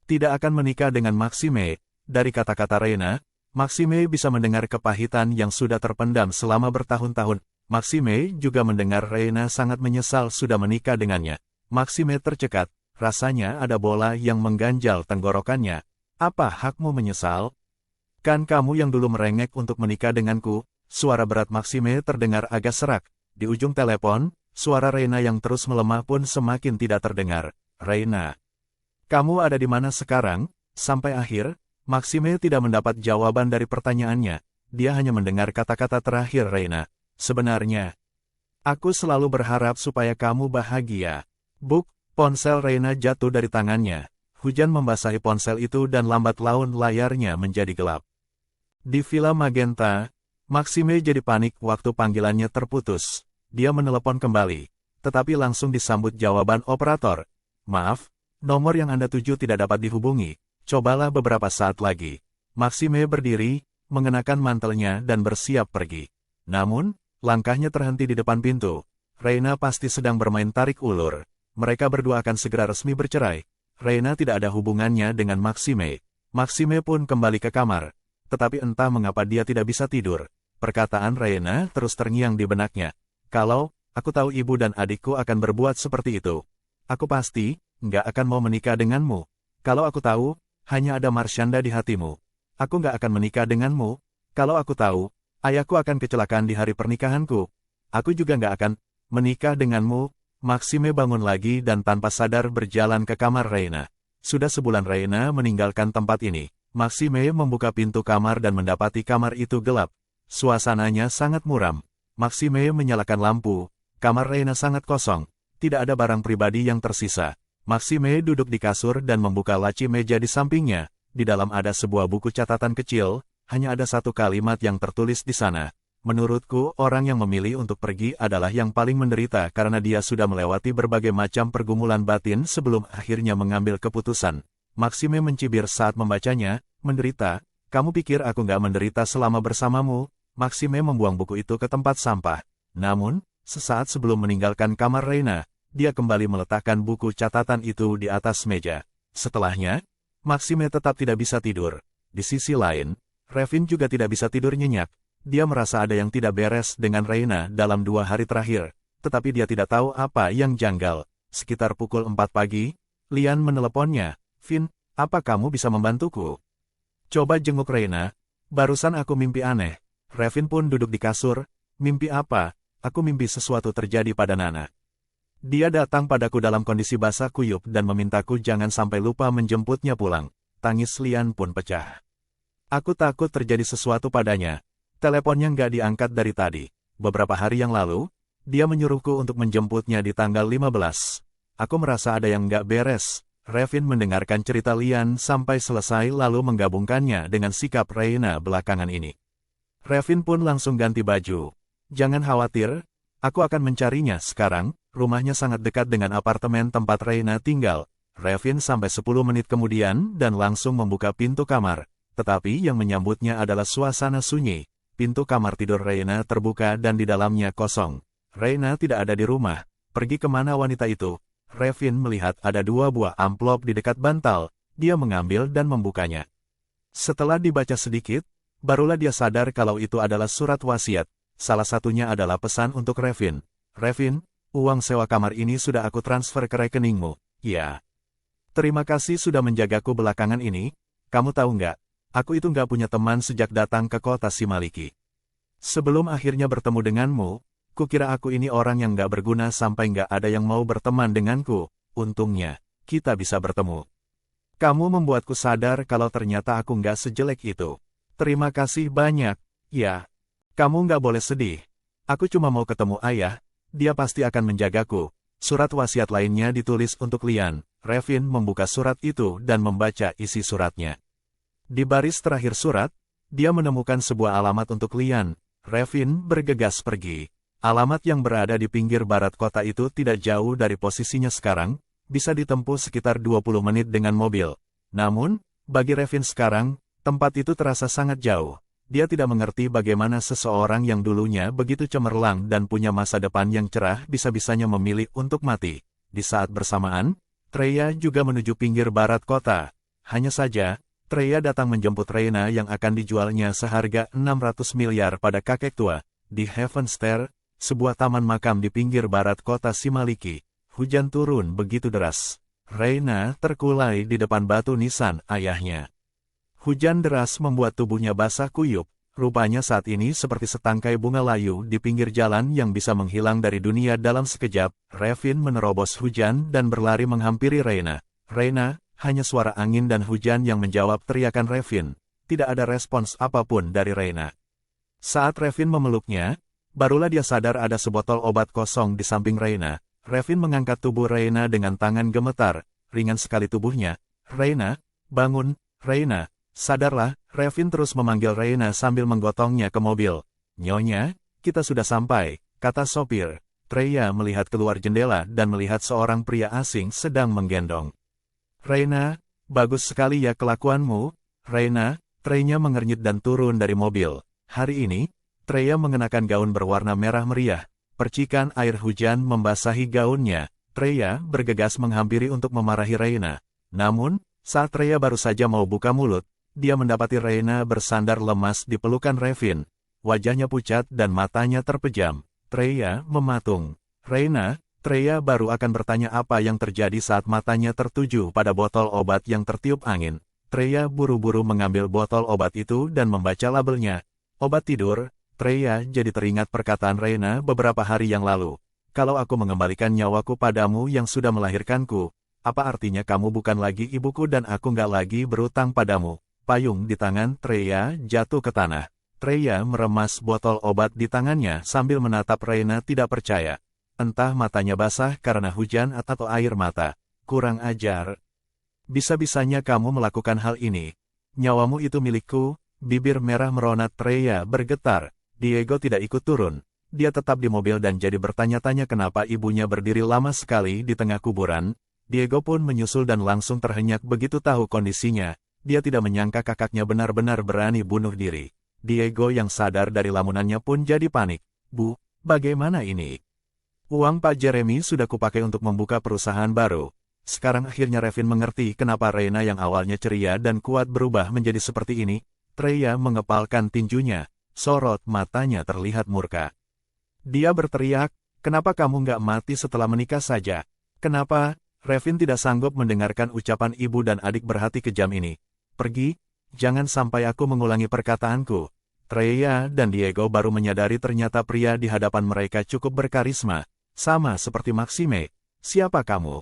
Tidak akan menikah dengan Maxime. Dari kata-kata Reina, Maxime bisa mendengar kepahitan yang sudah terpendam selama bertahun-tahun. Maxime juga mendengar Reina sangat menyesal sudah menikah dengannya. Maxime tercekat, rasanya ada bola yang mengganjal tenggorokannya. Apa hakmu menyesal? Kan kamu yang dulu merengek untuk menikah denganku. Suara berat Maxime terdengar agak serak. Di ujung telepon, suara Reina yang terus melemah pun semakin tidak terdengar. Reina, kamu ada di mana sekarang? Sampai akhir, Maxime tidak mendapat jawaban dari pertanyaannya. Dia hanya mendengar kata-kata terakhir Reina. Sebenarnya, aku selalu berharap supaya kamu bahagia. Buk, ponsel Reina jatuh dari tangannya. Hujan membasahi ponsel itu dan lambat laun layarnya menjadi gelap. Di Villa Magenta, Maxime jadi panik waktu panggilannya terputus. Dia menelepon kembali, tetapi langsung disambut jawaban operator. Maaf, nomor yang Anda tuju tidak dapat dihubungi. Cobalah beberapa saat lagi. Maxime berdiri, mengenakan mantelnya dan bersiap pergi. Namun, langkahnya terhenti di depan pintu. Reina pasti sedang bermain tarik ulur. Mereka berdua akan segera resmi bercerai. Reina tidak ada hubungannya dengan Maxime. Maxime pun kembali ke kamar. tetapi entah mengapa dia tidak bisa tidur. Perkataan Reina terus terngiang di benaknya. Kalau aku tahu ibu dan adikku akan berbuat seperti itu, aku pasti nggak akan mau menikah denganmu. Kalau aku tahu hanya ada Marshanda di hatimu, aku nggak akan menikah denganmu. Kalau aku tahu ayahku akan kecelakaan di hari pernikahanku, aku juga nggak akan menikah denganmu. Maxime bangun lagi dan tanpa sadar berjalan ke kamar Reina. Sudah sebulan Reina meninggalkan tempat ini. Maxime membuka pintu kamar dan mendapati kamar itu gelap. Suasananya sangat muram. Maxime menyalakan lampu. Kamar Reina sangat kosong. Tidak ada barang pribadi yang tersisa. Maxime duduk di kasur dan membuka laci meja di sampingnya. Di dalam ada sebuah buku catatan kecil, hanya ada satu kalimat yang tertulis di sana. Menurutku, orang yang memilih untuk pergi adalah yang paling menderita karena dia sudah melewati berbagai macam pergumulan batin sebelum akhirnya mengambil keputusan. Maxime mencibir saat membacanya. Menderita? Kamu pikir aku nggak menderita selama bersamamu? Maxime membuang buku itu ke tempat sampah. Namun, sesaat sebelum meninggalkan kamar Reina, dia kembali meletakkan buku catatan itu di atas meja. Setelahnya, Maxime tetap tidak bisa tidur. Di sisi lain, Revin juga tidak bisa tidur nyenyak. Dia merasa ada yang tidak beres dengan Reina dalam 2 hari terakhir, tetapi dia tidak tahu apa yang janggal. Sekitar pukul 4 pagi, Lian meneleponnya. Vin, apa kamu bisa membantuku? Coba jenguk Reina. Barusan aku mimpi aneh. Revin pun duduk di kasur. Mimpi apa? Aku mimpi sesuatu terjadi pada Nana. Dia datang padaku dalam kondisi basah kuyup dan memintaku jangan sampai lupa menjemputnya pulang. Tangis Lian pun pecah. Aku takut terjadi sesuatu padanya. Teleponnya nggak diangkat dari tadi. Beberapa hari yang lalu, dia menyuruhku untuk menjemputnya di tanggal 15. Aku merasa ada yang nggak beres. Revin mendengarkan cerita Lian sampai selesai lalu menggabungkannya dengan sikap Reina belakangan ini. Revin pun langsung ganti baju. Jangan khawatir, aku akan mencarinya sekarang. Rumahnya sangat dekat dengan apartemen tempat Reina tinggal. Revin sampai 10 menit kemudian dan langsung membuka pintu kamar. Tetapi yang menyambutnya adalah suasana sunyi. Pintu kamar tidur Reina terbuka dan di dalamnya kosong. Reina tidak ada di rumah. Pergi kemana wanita itu? Revin melihat ada 2 buah amplop di dekat bantal. Dia mengambil dan membukanya. Setelah dibaca sedikit, barulah dia sadar kalau itu adalah surat wasiat. Salah satunya adalah pesan untuk Revin. Revin, uang sewa kamar ini sudah aku transfer ke rekeningmu. Ya. Terima kasih sudah menjagaku belakangan ini. Kamu tahu nggak? Aku itu nggak punya teman sejak datang ke kota Simaliki. Sebelum akhirnya bertemu denganmu, kukira aku ini orang yang nggak berguna sampai nggak ada yang mau berteman denganku. Untungnya, kita bisa bertemu. Kamu membuatku sadar kalau ternyata aku nggak sejelek itu. Terima kasih banyak. Ya. Kamu nggak boleh sedih. Aku cuma mau ketemu ayah. Dia pasti akan menjagaku. Surat wasiat lainnya ditulis untuk Lian. Revin membuka surat itu dan membaca isi suratnya. Di baris terakhir surat, dia menemukan sebuah alamat untuk Lian. Revin bergegas pergi. Alamat yang berada di pinggir barat kota itu tidak jauh dari posisinya sekarang, bisa ditempuh sekitar 20 menit dengan mobil. Namun, bagi Revin sekarang, tempat itu terasa sangat jauh. Dia tidak mengerti bagaimana seseorang yang dulunya begitu cemerlang dan punya masa depan yang cerah bisa-bisanya memilih untuk mati. Di saat bersamaan, Treya juga menuju pinggir barat kota. Hanya saja, Treya datang menjemput Reina yang akan dijualnya seharga 600 miliar pada kakek tua. Di Heavenstair, sebuah taman makam di pinggir barat kota Simaliki, hujan turun begitu deras. Reina terkulai di depan batu nisan ayahnya. Hujan deras membuat tubuhnya basah kuyup. Rupanya saat ini seperti setangkai bunga layu di pinggir jalan yang bisa menghilang dari dunia dalam sekejap. Revin menerobos hujan dan berlari menghampiri Reina. Reina, hanya suara angin dan hujan yang menjawab teriakan Revin. Tidak ada respons apapun dari Reina. Saat Revin memeluknya, barulah dia sadar ada sebotol obat kosong di samping Reina. Revin mengangkat tubuh Reina dengan tangan gemetar. Ringan sekali tubuhnya. Reina, bangun, Reina. Sadarlah, Revin terus memanggil Reina sambil menggotongnya ke mobil. Nyonya, kita sudah sampai, kata sopir. Treya melihat keluar jendela dan melihat seorang pria asing sedang menggendong. Reina, bagus sekali ya kelakuanmu. Reina, Treya mengernyit dan turun dari mobil. Hari ini, Treya mengenakan gaun berwarna merah meriah. Percikan air hujan membasahi gaunnya. Treya bergegas menghampiri untuk memarahi Reina. Namun, saat Treya baru saja mau buka mulut, dia mendapati Reina bersandar lemas di pelukan Revin. Wajahnya pucat dan matanya terpejam. Treya mematung. Reina, Treya baru akan bertanya apa yang terjadi saat matanya tertuju pada botol obat yang tertiup angin. Treya buru-buru mengambil botol obat itu dan membaca labelnya. Obat tidur. Treya jadi teringat perkataan Reina beberapa hari yang lalu. Kalau aku mengembalikan nyawaku padamu yang sudah melahirkanku, apa artinya kamu bukan lagi ibuku dan aku nggak lagi berutang padamu? Payung di tangan Treya jatuh ke tanah. Treya meremas botol obat di tangannya sambil menatap Reina tidak percaya. Entah matanya basah karena hujan atau air mata. Kurang ajar. Bisa-bisanya kamu melakukan hal ini. Nyawamu itu milikku. Bibir merah meronat Treya bergetar. Diego tidak ikut turun. Dia tetap di mobil dan jadi bertanya-tanya kenapa ibunya berdiri lama sekali di tengah kuburan. Diego pun menyusul dan langsung terhenyak begitu tahu kondisinya. Dia tidak menyangka kakaknya benar-benar berani bunuh diri. Diego yang sadar dari lamunannya pun jadi panik. Bu, bagaimana ini? Uang Pak Jeremy sudah kupakai untuk membuka perusahaan baru. Sekarang akhirnya Revin mengerti kenapa Reina yang awalnya ceria dan kuat berubah menjadi seperti ini. Treya mengepalkan tinjunya. Sorot matanya terlihat murka. Dia berteriak, kenapa kamu nggak mati setelah menikah saja? Kenapa? Revin tidak sanggup mendengarkan ucapan ibu dan adik berhati kejam ini. Pergi, jangan sampai aku mengulangi perkataanku. Treya dan Diego baru menyadari ternyata pria di hadapan mereka cukup berkarisma. Sama seperti Maxime. Siapa kamu?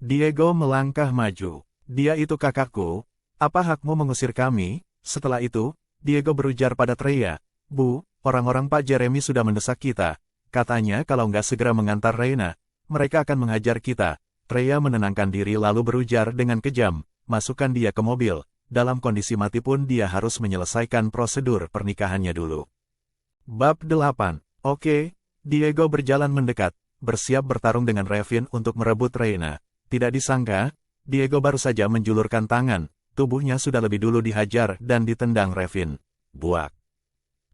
Diego melangkah maju. Dia itu kakakku. Apa hakmu mengusir kami? Setelah itu, Diego berujar pada Treya. Bu, orang-orang Pak Jeremy sudah mendesak kita. Katanya kalau nggak segera mengantar Reina, mereka akan menghajar kita. Treya menenangkan diri lalu berujar dengan kejam. Masukkan dia ke mobil. Dalam kondisi mati pun dia harus menyelesaikan prosedur pernikahannya dulu. Bab 8. Oke, Diego berjalan mendekat, bersiap bertarung dengan Revin untuk merebut Reina. Tidak disangka, Diego baru saja menjulurkan tangan, tubuhnya sudah lebih dulu dihajar dan ditendang Revin. Buak.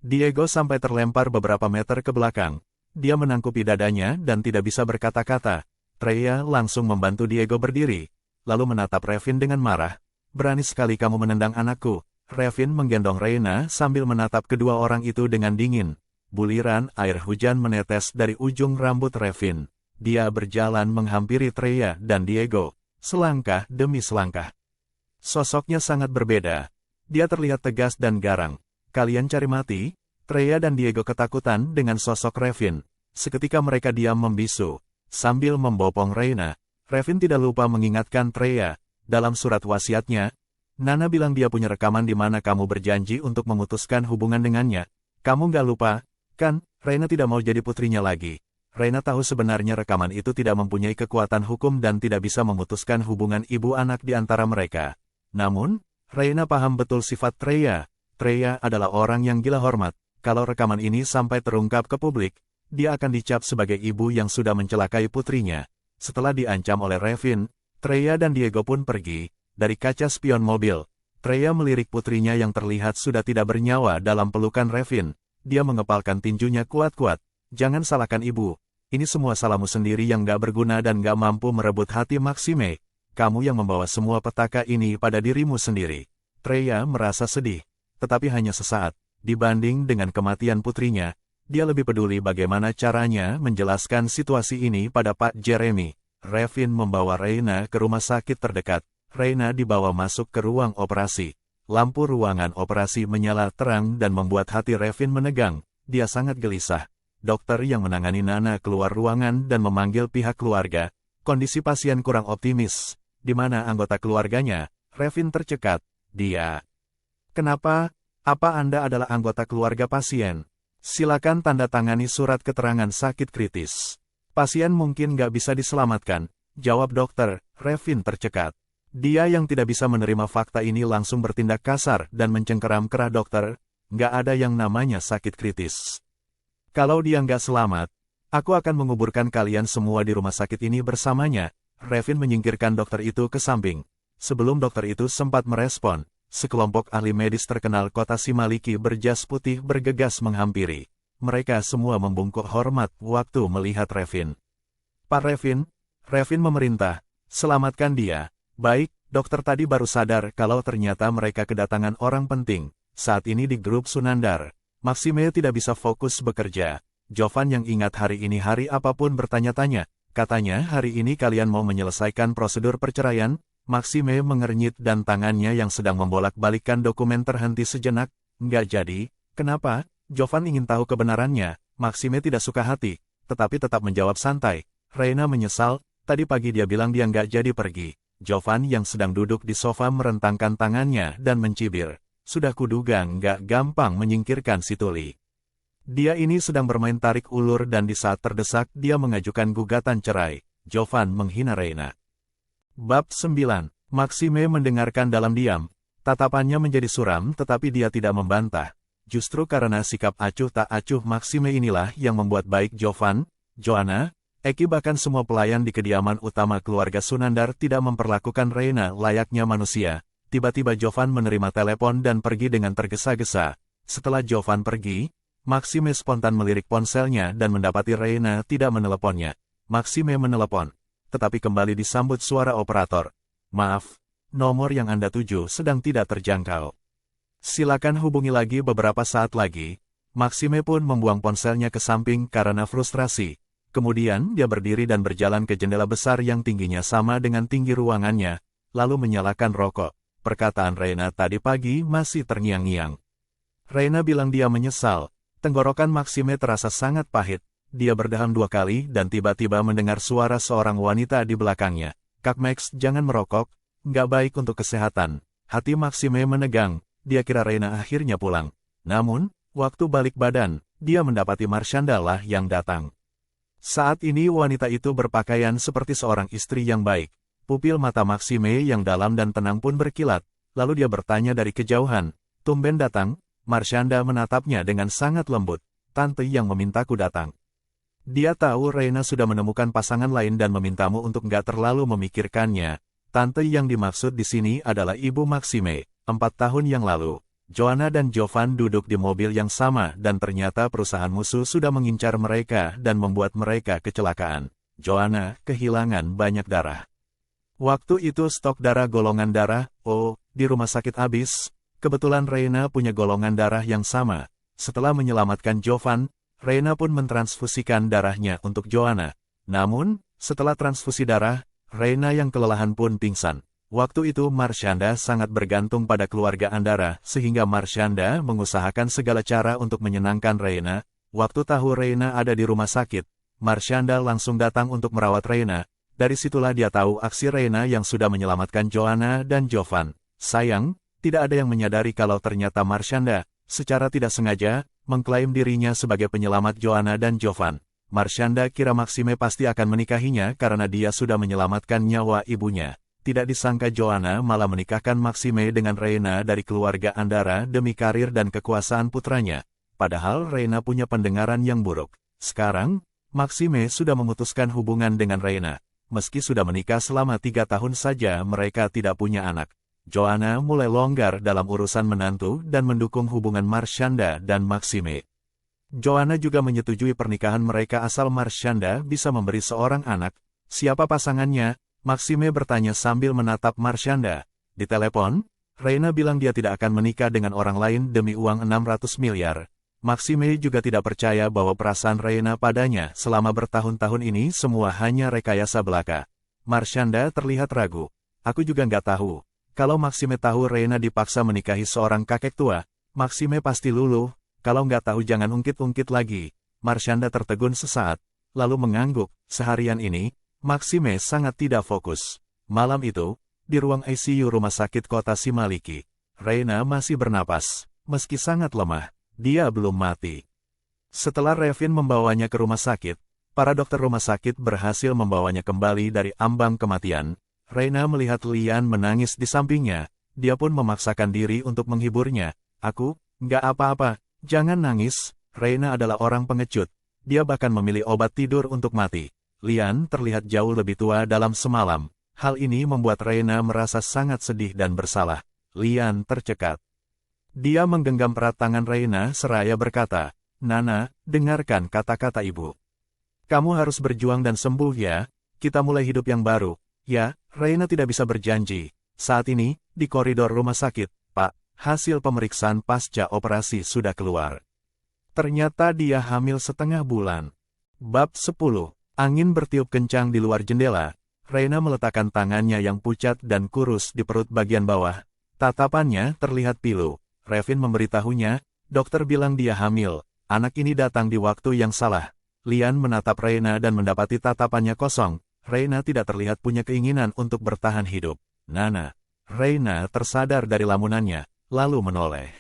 Diego sampai terlempar beberapa meter ke belakang. Dia menangkupi dadanya dan tidak bisa berkata-kata. Treya langsung membantu Diego berdiri, lalu menatap Revin dengan marah. Berani sekali kamu menendang anakku. Revin menggendong Reina sambil menatap kedua orang itu dengan dingin. Buliran air hujan menetes dari ujung rambut Revin. Dia berjalan menghampiri Treya dan Diego, selangkah demi selangkah. Sosoknya sangat berbeda. Dia terlihat tegas dan garang. Kalian cari mati? Treya dan Diego ketakutan dengan sosok Revin. Seketika mereka diam membisu. Sambil membopong Reina, Revin tidak lupa mengingatkan Treya. Dalam surat wasiatnya, Nana bilang dia punya rekaman di mana kamu berjanji untuk memutuskan hubungan dengannya. Kamu nggak lupa, kan? Reina tidak mau jadi putrinya lagi. Reina tahu sebenarnya rekaman itu tidak mempunyai kekuatan hukum dan tidak bisa memutuskan hubungan ibu anak di antara mereka. Namun, Reina paham betul sifat Treya. Treya adalah orang yang gila hormat. Kalau rekaman ini sampai terungkap ke publik, dia akan dicap sebagai ibu yang sudah mencelakai putrinya. Setelah diancam oleh Revin, Treya dan Diego pun pergi. Dari kaca spion mobil, Treya melirik putrinya yang terlihat sudah tidak bernyawa dalam pelukan Revin. Dia mengepalkan tinjunya kuat-kuat. Jangan salahkan ibu. Ini semua salahmu sendiri yang gak berguna dan gak mampu merebut hati Maxime. Kamu yang membawa semua petaka ini pada dirimu sendiri. Treya merasa sedih. Tetapi hanya sesaat. Dibanding dengan kematian putrinya, dia lebih peduli bagaimana caranya menjelaskan situasi ini pada Pak Jeremy. Revin membawa Reina ke rumah sakit terdekat. Reina dibawa masuk ke ruang operasi. Lampu ruangan operasi menyala terang dan membuat hati Revin menegang. Dia sangat gelisah. Dokter yang menangani Nana keluar ruangan dan memanggil pihak keluarga. Kondisi pasien kurang optimis. Di mana anggota keluarganya? Revin tercekat. Dia. Kenapa? Apa Anda adalah anggota keluarga pasien? Silakan tanda tangani surat keterangan sakit kritis. Pasien mungkin nggak bisa diselamatkan, jawab dokter. Revin tercekat. Dia yang tidak bisa menerima fakta ini langsung bertindak kasar dan mencengkeram kerah dokter. Nggak ada yang namanya sakit kritis. Kalau dia nggak selamat, aku akan menguburkan kalian semua di rumah sakit ini bersamanya. Revin menyingkirkan dokter itu ke samping. Sebelum dokter itu sempat merespon, sekelompok ahli medis terkenal kota Simaliki berjas putih bergegas menghampiri. Mereka semua membungkuk hormat waktu melihat Revin. Pak Revin, Revin memerintah, selamatkan dia. Baik, Dokter tadi baru sadar kalau ternyata mereka kedatangan orang penting. Saat ini di grup Sunandar, Maxime tidak bisa fokus bekerja. Jovan yang ingat hari ini hari apapun bertanya-tanya. Katanya hari ini kalian mau menyelesaikan prosedur perceraian? Maxime mengernyit dan tangannya yang sedang membolak-balikkan dokumen terhenti sejenak. Nggak jadi. Kenapa? Jovan ingin tahu kebenarannya. Maxime tidak suka hati, tetapi tetap menjawab santai. Reina menyesal, tadi pagi dia bilang dia nggak jadi pergi. Jovan yang sedang duduk di sofa merentangkan tangannya dan mencibir. Sudah kuduga nggak gampang menyingkirkan si tuli. Dia ini sedang bermain tarik ulur dan di saat terdesak dia mengajukan gugatan cerai. Jovan menghina Reina. Bab 9. Maxime mendengarkan dalam diam. Tatapannya menjadi suram tetapi dia tidak membantah. Justru karena sikap acuh tak acuh Maxime inilah yang membuat baik Jovan, Joanna, Eki bahkan semua pelayan di kediaman utama keluarga Sunandar tidak memperlakukan Reina layaknya manusia. Tiba-tiba Jovan menerima telepon dan pergi dengan tergesa-gesa. Setelah Jovan pergi, Maxime spontan melirik ponselnya dan mendapati Reina tidak meneleponnya. Maxime menelepon, tetapi kembali disambut suara operator. Maaf, nomor yang Anda tuju sedang tidak terjangkau. Silakan hubungi lagi beberapa saat lagi. Maxime pun membuang ponselnya ke samping karena frustrasi. Kemudian dia berdiri dan berjalan ke jendela besar yang tingginya sama dengan tinggi ruangannya, lalu menyalakan rokok. Perkataan Reina tadi pagi masih terngiang-ngiang. Reina bilang dia menyesal. Tenggorokan Maxime terasa sangat pahit. Dia berdeham 2 kali dan tiba-tiba mendengar suara seorang wanita di belakangnya. Kak Max, jangan merokok, nggak baik untuk kesehatan. Hati Maxime menegang. Dia kira Reina akhirnya pulang. Namun, waktu balik badan, dia mendapati Marshanda lah yang datang. Saat ini wanita itu berpakaian seperti seorang istri yang baik. Pupil mata Maxime yang dalam dan tenang pun berkilat. Lalu dia bertanya dari kejauhan, "Tumben datang?" Marshanda menatapnya dengan sangat lembut. "Tante yang memintaku datang." Dia tahu Reina sudah menemukan pasangan lain dan memintamu untuk nggak terlalu memikirkannya. Tante yang dimaksud di sini adalah ibu Maxime. 4 tahun yang lalu, Joanna dan Jovan duduk di mobil yang sama dan ternyata perusahaan musuh sudah mengincar mereka dan membuat mereka kecelakaan. Joanna kehilangan banyak darah. Waktu itu stok darah golongan darah O di rumah sakit habis. Kebetulan Reina punya golongan darah yang sama. Setelah menyelamatkan Jovan, Reina pun mentransfusikan darahnya untuk Joanna. Namun, setelah transfusi darah, Reina yang kelelahan pun pingsan. Waktu itu Marshanda sangat bergantung pada keluarga Andara, sehingga Marshanda mengusahakan segala cara untuk menyenangkan Reina. Waktu tahu Reina ada di rumah sakit, Marshanda langsung datang untuk merawat Reina. Dari situlah dia tahu aksi Reina yang sudah menyelamatkan Joanna dan Jovan. Sayang, tidak ada yang menyadari kalau ternyata Marshanda, secara tidak sengaja, mengklaim dirinya sebagai penyelamat Joanna dan Jovan. Marshanda kira Maxime pasti akan menikahinya karena dia sudah menyelamatkan nyawa ibunya. Tidak disangka Joanna malah menikahkan Maxime dengan Reina dari keluarga Andara demi karir dan kekuasaan putranya. Padahal Reina punya pendengaran yang buruk. Sekarang, Maxime sudah memutuskan hubungan dengan Reina. Meski sudah menikah selama 3 tahun saja mereka tidak punya anak. Joanna mulai longgar dalam urusan menantu dan mendukung hubungan Marshanda dan Maxime. Joanna juga menyetujui pernikahan mereka asal Marshanda bisa memberi seorang anak. Siapa pasangannya? Maxime bertanya sambil menatap Marshanda. Di telepon, Reina bilang dia tidak akan menikah dengan orang lain demi uang 600 miliar. Maxime juga tidak percaya bahwa perasaan Reina padanya selama bertahun-tahun ini semua hanya rekayasa belaka. Marshanda terlihat ragu. Aku juga nggak tahu. Kalau Maxime tahu Reina dipaksa menikahi seorang kakek tua, Maxime pasti luluh. Kalau nggak tahu jangan ungkit-ungkit lagi. Marshanda tertegun sesaat, lalu mengangguk. Seharian ini, Maxime sangat tidak fokus. Malam itu, di ruang ICU rumah sakit kota Simaliki, Reina masih bernapas. Meski sangat lemah, dia belum mati. Setelah Revin membawanya ke rumah sakit, para dokter rumah sakit berhasil membawanya kembali dari ambang kematian. Reina melihat Lian menangis di sampingnya. Dia pun memaksakan diri untuk menghiburnya. "Aku, nggak apa-apa, jangan nangis." Reina adalah orang pengecut. Dia bahkan memilih obat tidur untuk mati. Lian terlihat jauh lebih tua dalam semalam. Hal ini membuat Reina merasa sangat sedih dan bersalah. Lian tercekat. Dia menggenggam erat tangan Reina seraya berkata, "Nana, dengarkan kata-kata ibu. Kamu harus berjuang dan sembuh ya, kita mulai hidup yang baru." Ya, Reina tidak bisa berjanji. Saat ini, di koridor rumah sakit, Pak, hasil pemeriksaan pasca operasi sudah keluar. Ternyata dia hamil setengah bulan. Bab 10. Angin bertiup kencang di luar jendela. Reina meletakkan tangannya yang pucat dan kurus di perut bagian bawah. Tatapannya terlihat pilu. Revin memberitahunya, dokter bilang dia hamil. Anak ini datang di waktu yang salah. Lian menatap Reina dan mendapati tatapannya kosong. Reina tidak terlihat punya keinginan untuk bertahan hidup. Nana. Reina tersadar dari lamunannya, lalu menoleh.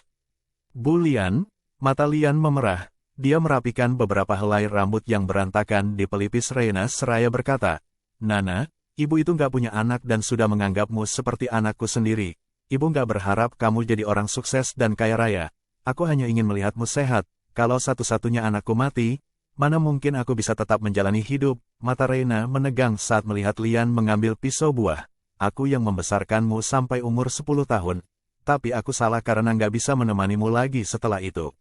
Bu Lian. Mata Lian memerah. Dia merapikan beberapa helai rambut yang berantakan di pelipis Reina seraya berkata, Nana, ibu itu nggak punya anak dan sudah menganggapmu seperti anakku sendiri. Ibu nggak berharap kamu jadi orang sukses dan kaya raya. Aku hanya ingin melihatmu sehat. Kalau satu-satunya anakku mati, mana mungkin aku bisa tetap menjalani hidup. Mata Reina menegang saat melihat Lian mengambil pisau buah. Aku yang membesarkanmu sampai umur 10 tahun. Tapi aku salah karena nggak bisa menemanimu lagi setelah itu.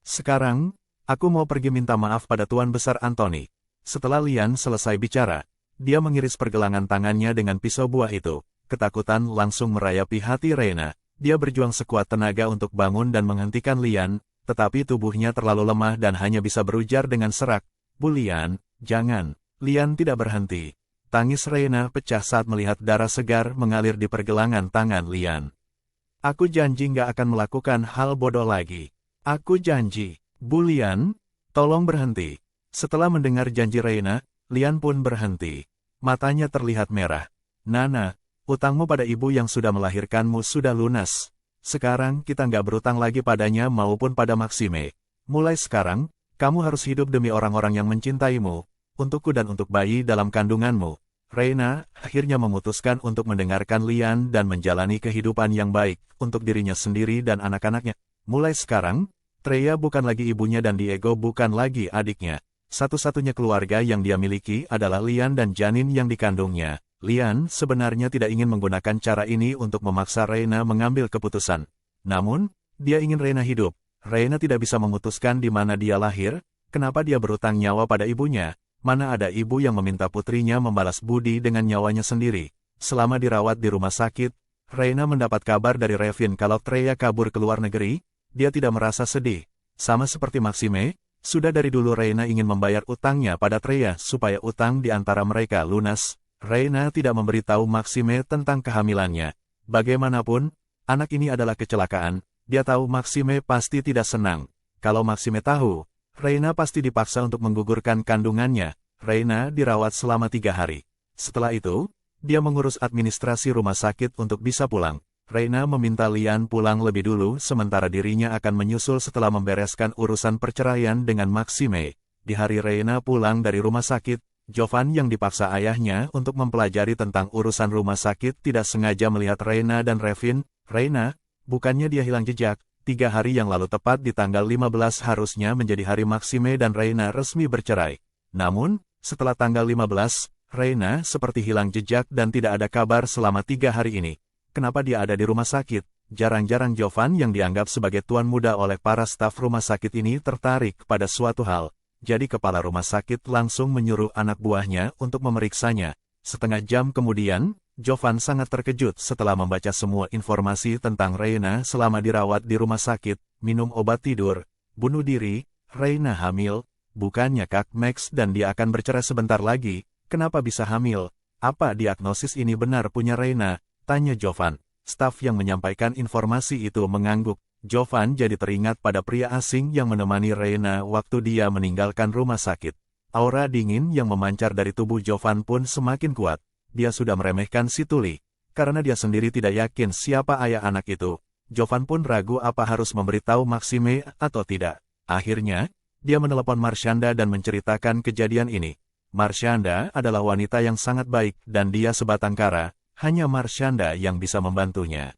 Sekarang, aku mau pergi minta maaf pada Tuan Besar Anthony. Setelah Lian selesai bicara, dia mengiris pergelangan tangannya dengan pisau buah itu. Ketakutan langsung merayapi hati Reina. Dia berjuang sekuat tenaga untuk bangun dan menghentikan Lian, tetapi tubuhnya terlalu lemah dan hanya bisa berujar dengan serak. Bu Lian, jangan. Lian tidak berhenti. Tangis Reina pecah saat melihat darah segar mengalir di pergelangan tangan Lian. Aku janji nggak akan melakukan hal bodoh lagi. Aku janji. Bu Lian, tolong berhenti. Setelah mendengar janji Reina, Lian pun berhenti. Matanya terlihat merah. Nana, utangmu pada ibu yang sudah melahirkanmu sudah lunas. Sekarang kita nggak berutang lagi padanya maupun pada Maxime. Mulai sekarang, kamu harus hidup demi orang-orang yang mencintaimu, untukku dan untuk bayi dalam kandunganmu. Reina akhirnya memutuskan untuk mendengarkan Lian dan menjalani kehidupan yang baik untuk dirinya sendiri dan anak-anaknya. Mulai sekarang, Treya bukan lagi ibunya dan Diego bukan lagi adiknya. Satu-satunya keluarga yang dia miliki adalah Lian dan janin yang dikandungnya. Lian sebenarnya tidak ingin menggunakan cara ini untuk memaksa Reina mengambil keputusan. Namun, dia ingin Reina hidup. Reina tidak bisa memutuskan di mana dia lahir, kenapa dia berutang nyawa pada ibunya. Mana ada ibu yang meminta putrinya membalas budi dengan nyawanya sendiri. Selama dirawat di rumah sakit, Reina mendapat kabar dari Revin kalau Treya kabur ke luar negeri. Dia tidak merasa sedih. Sama seperti Maxime, sudah dari dulu Reina ingin membayar utangnya pada Treya supaya utang di antara mereka lunas. Reina tidak memberitahu Maxime tentang kehamilannya. Bagaimanapun, anak ini adalah kecelakaan. Dia tahu Maxime pasti tidak senang. Kalau Maxime tahu, Reina pasti dipaksa untuk menggugurkan kandungannya. Reina dirawat selama 3 hari. Setelah itu, dia mengurus administrasi rumah sakit untuk bisa pulang. Reina meminta Lian pulang lebih dulu sementara dirinya akan menyusul setelah membereskan urusan perceraian dengan Maxime. Di hari Reina pulang dari rumah sakit, Jovan yang dipaksa ayahnya untuk mempelajari tentang urusan rumah sakit tidak sengaja melihat Reina dan Revin. Reina, bukannya dia hilang jejak. 3 hari yang lalu tepat di tanggal 15 harusnya menjadi hari Maxime dan Reina resmi bercerai. Namun, setelah tanggal 15, Reina seperti hilang jejak dan tidak ada kabar selama 3 hari ini. Kenapa dia ada di rumah sakit? Jarang-jarang Jovan yang dianggap sebagai tuan muda oleh para staf rumah sakit ini tertarik pada suatu hal. Jadi kepala rumah sakit langsung menyuruh anak buahnya untuk memeriksanya. Setengah jam kemudian, Jovan sangat terkejut setelah membaca semua informasi tentang Reina selama dirawat di rumah sakit, minum obat tidur, bunuh diri, Reina hamil, bukannya Kak Max dan dia akan bercerai sebentar lagi. Kenapa bisa hamil? Apa diagnosis ini benar punya Reina? Tanya Jovan. Staf yang menyampaikan informasi itu mengangguk. Jovan jadi teringat pada pria asing yang menemani Reina waktu dia meninggalkan rumah sakit. Aura dingin yang memancar dari tubuh Jovan pun semakin kuat. Dia sudah meremehkan si Tuli. Karena dia sendiri tidak yakin siapa ayah anak itu. Jovan pun ragu apa harus memberitahu Maxime atau tidak. Akhirnya, dia menelepon Marshanda dan menceritakan kejadian ini. Marshanda adalah wanita yang sangat baik dan dia sebatang kara. Hanya Marshanda yang bisa membantunya.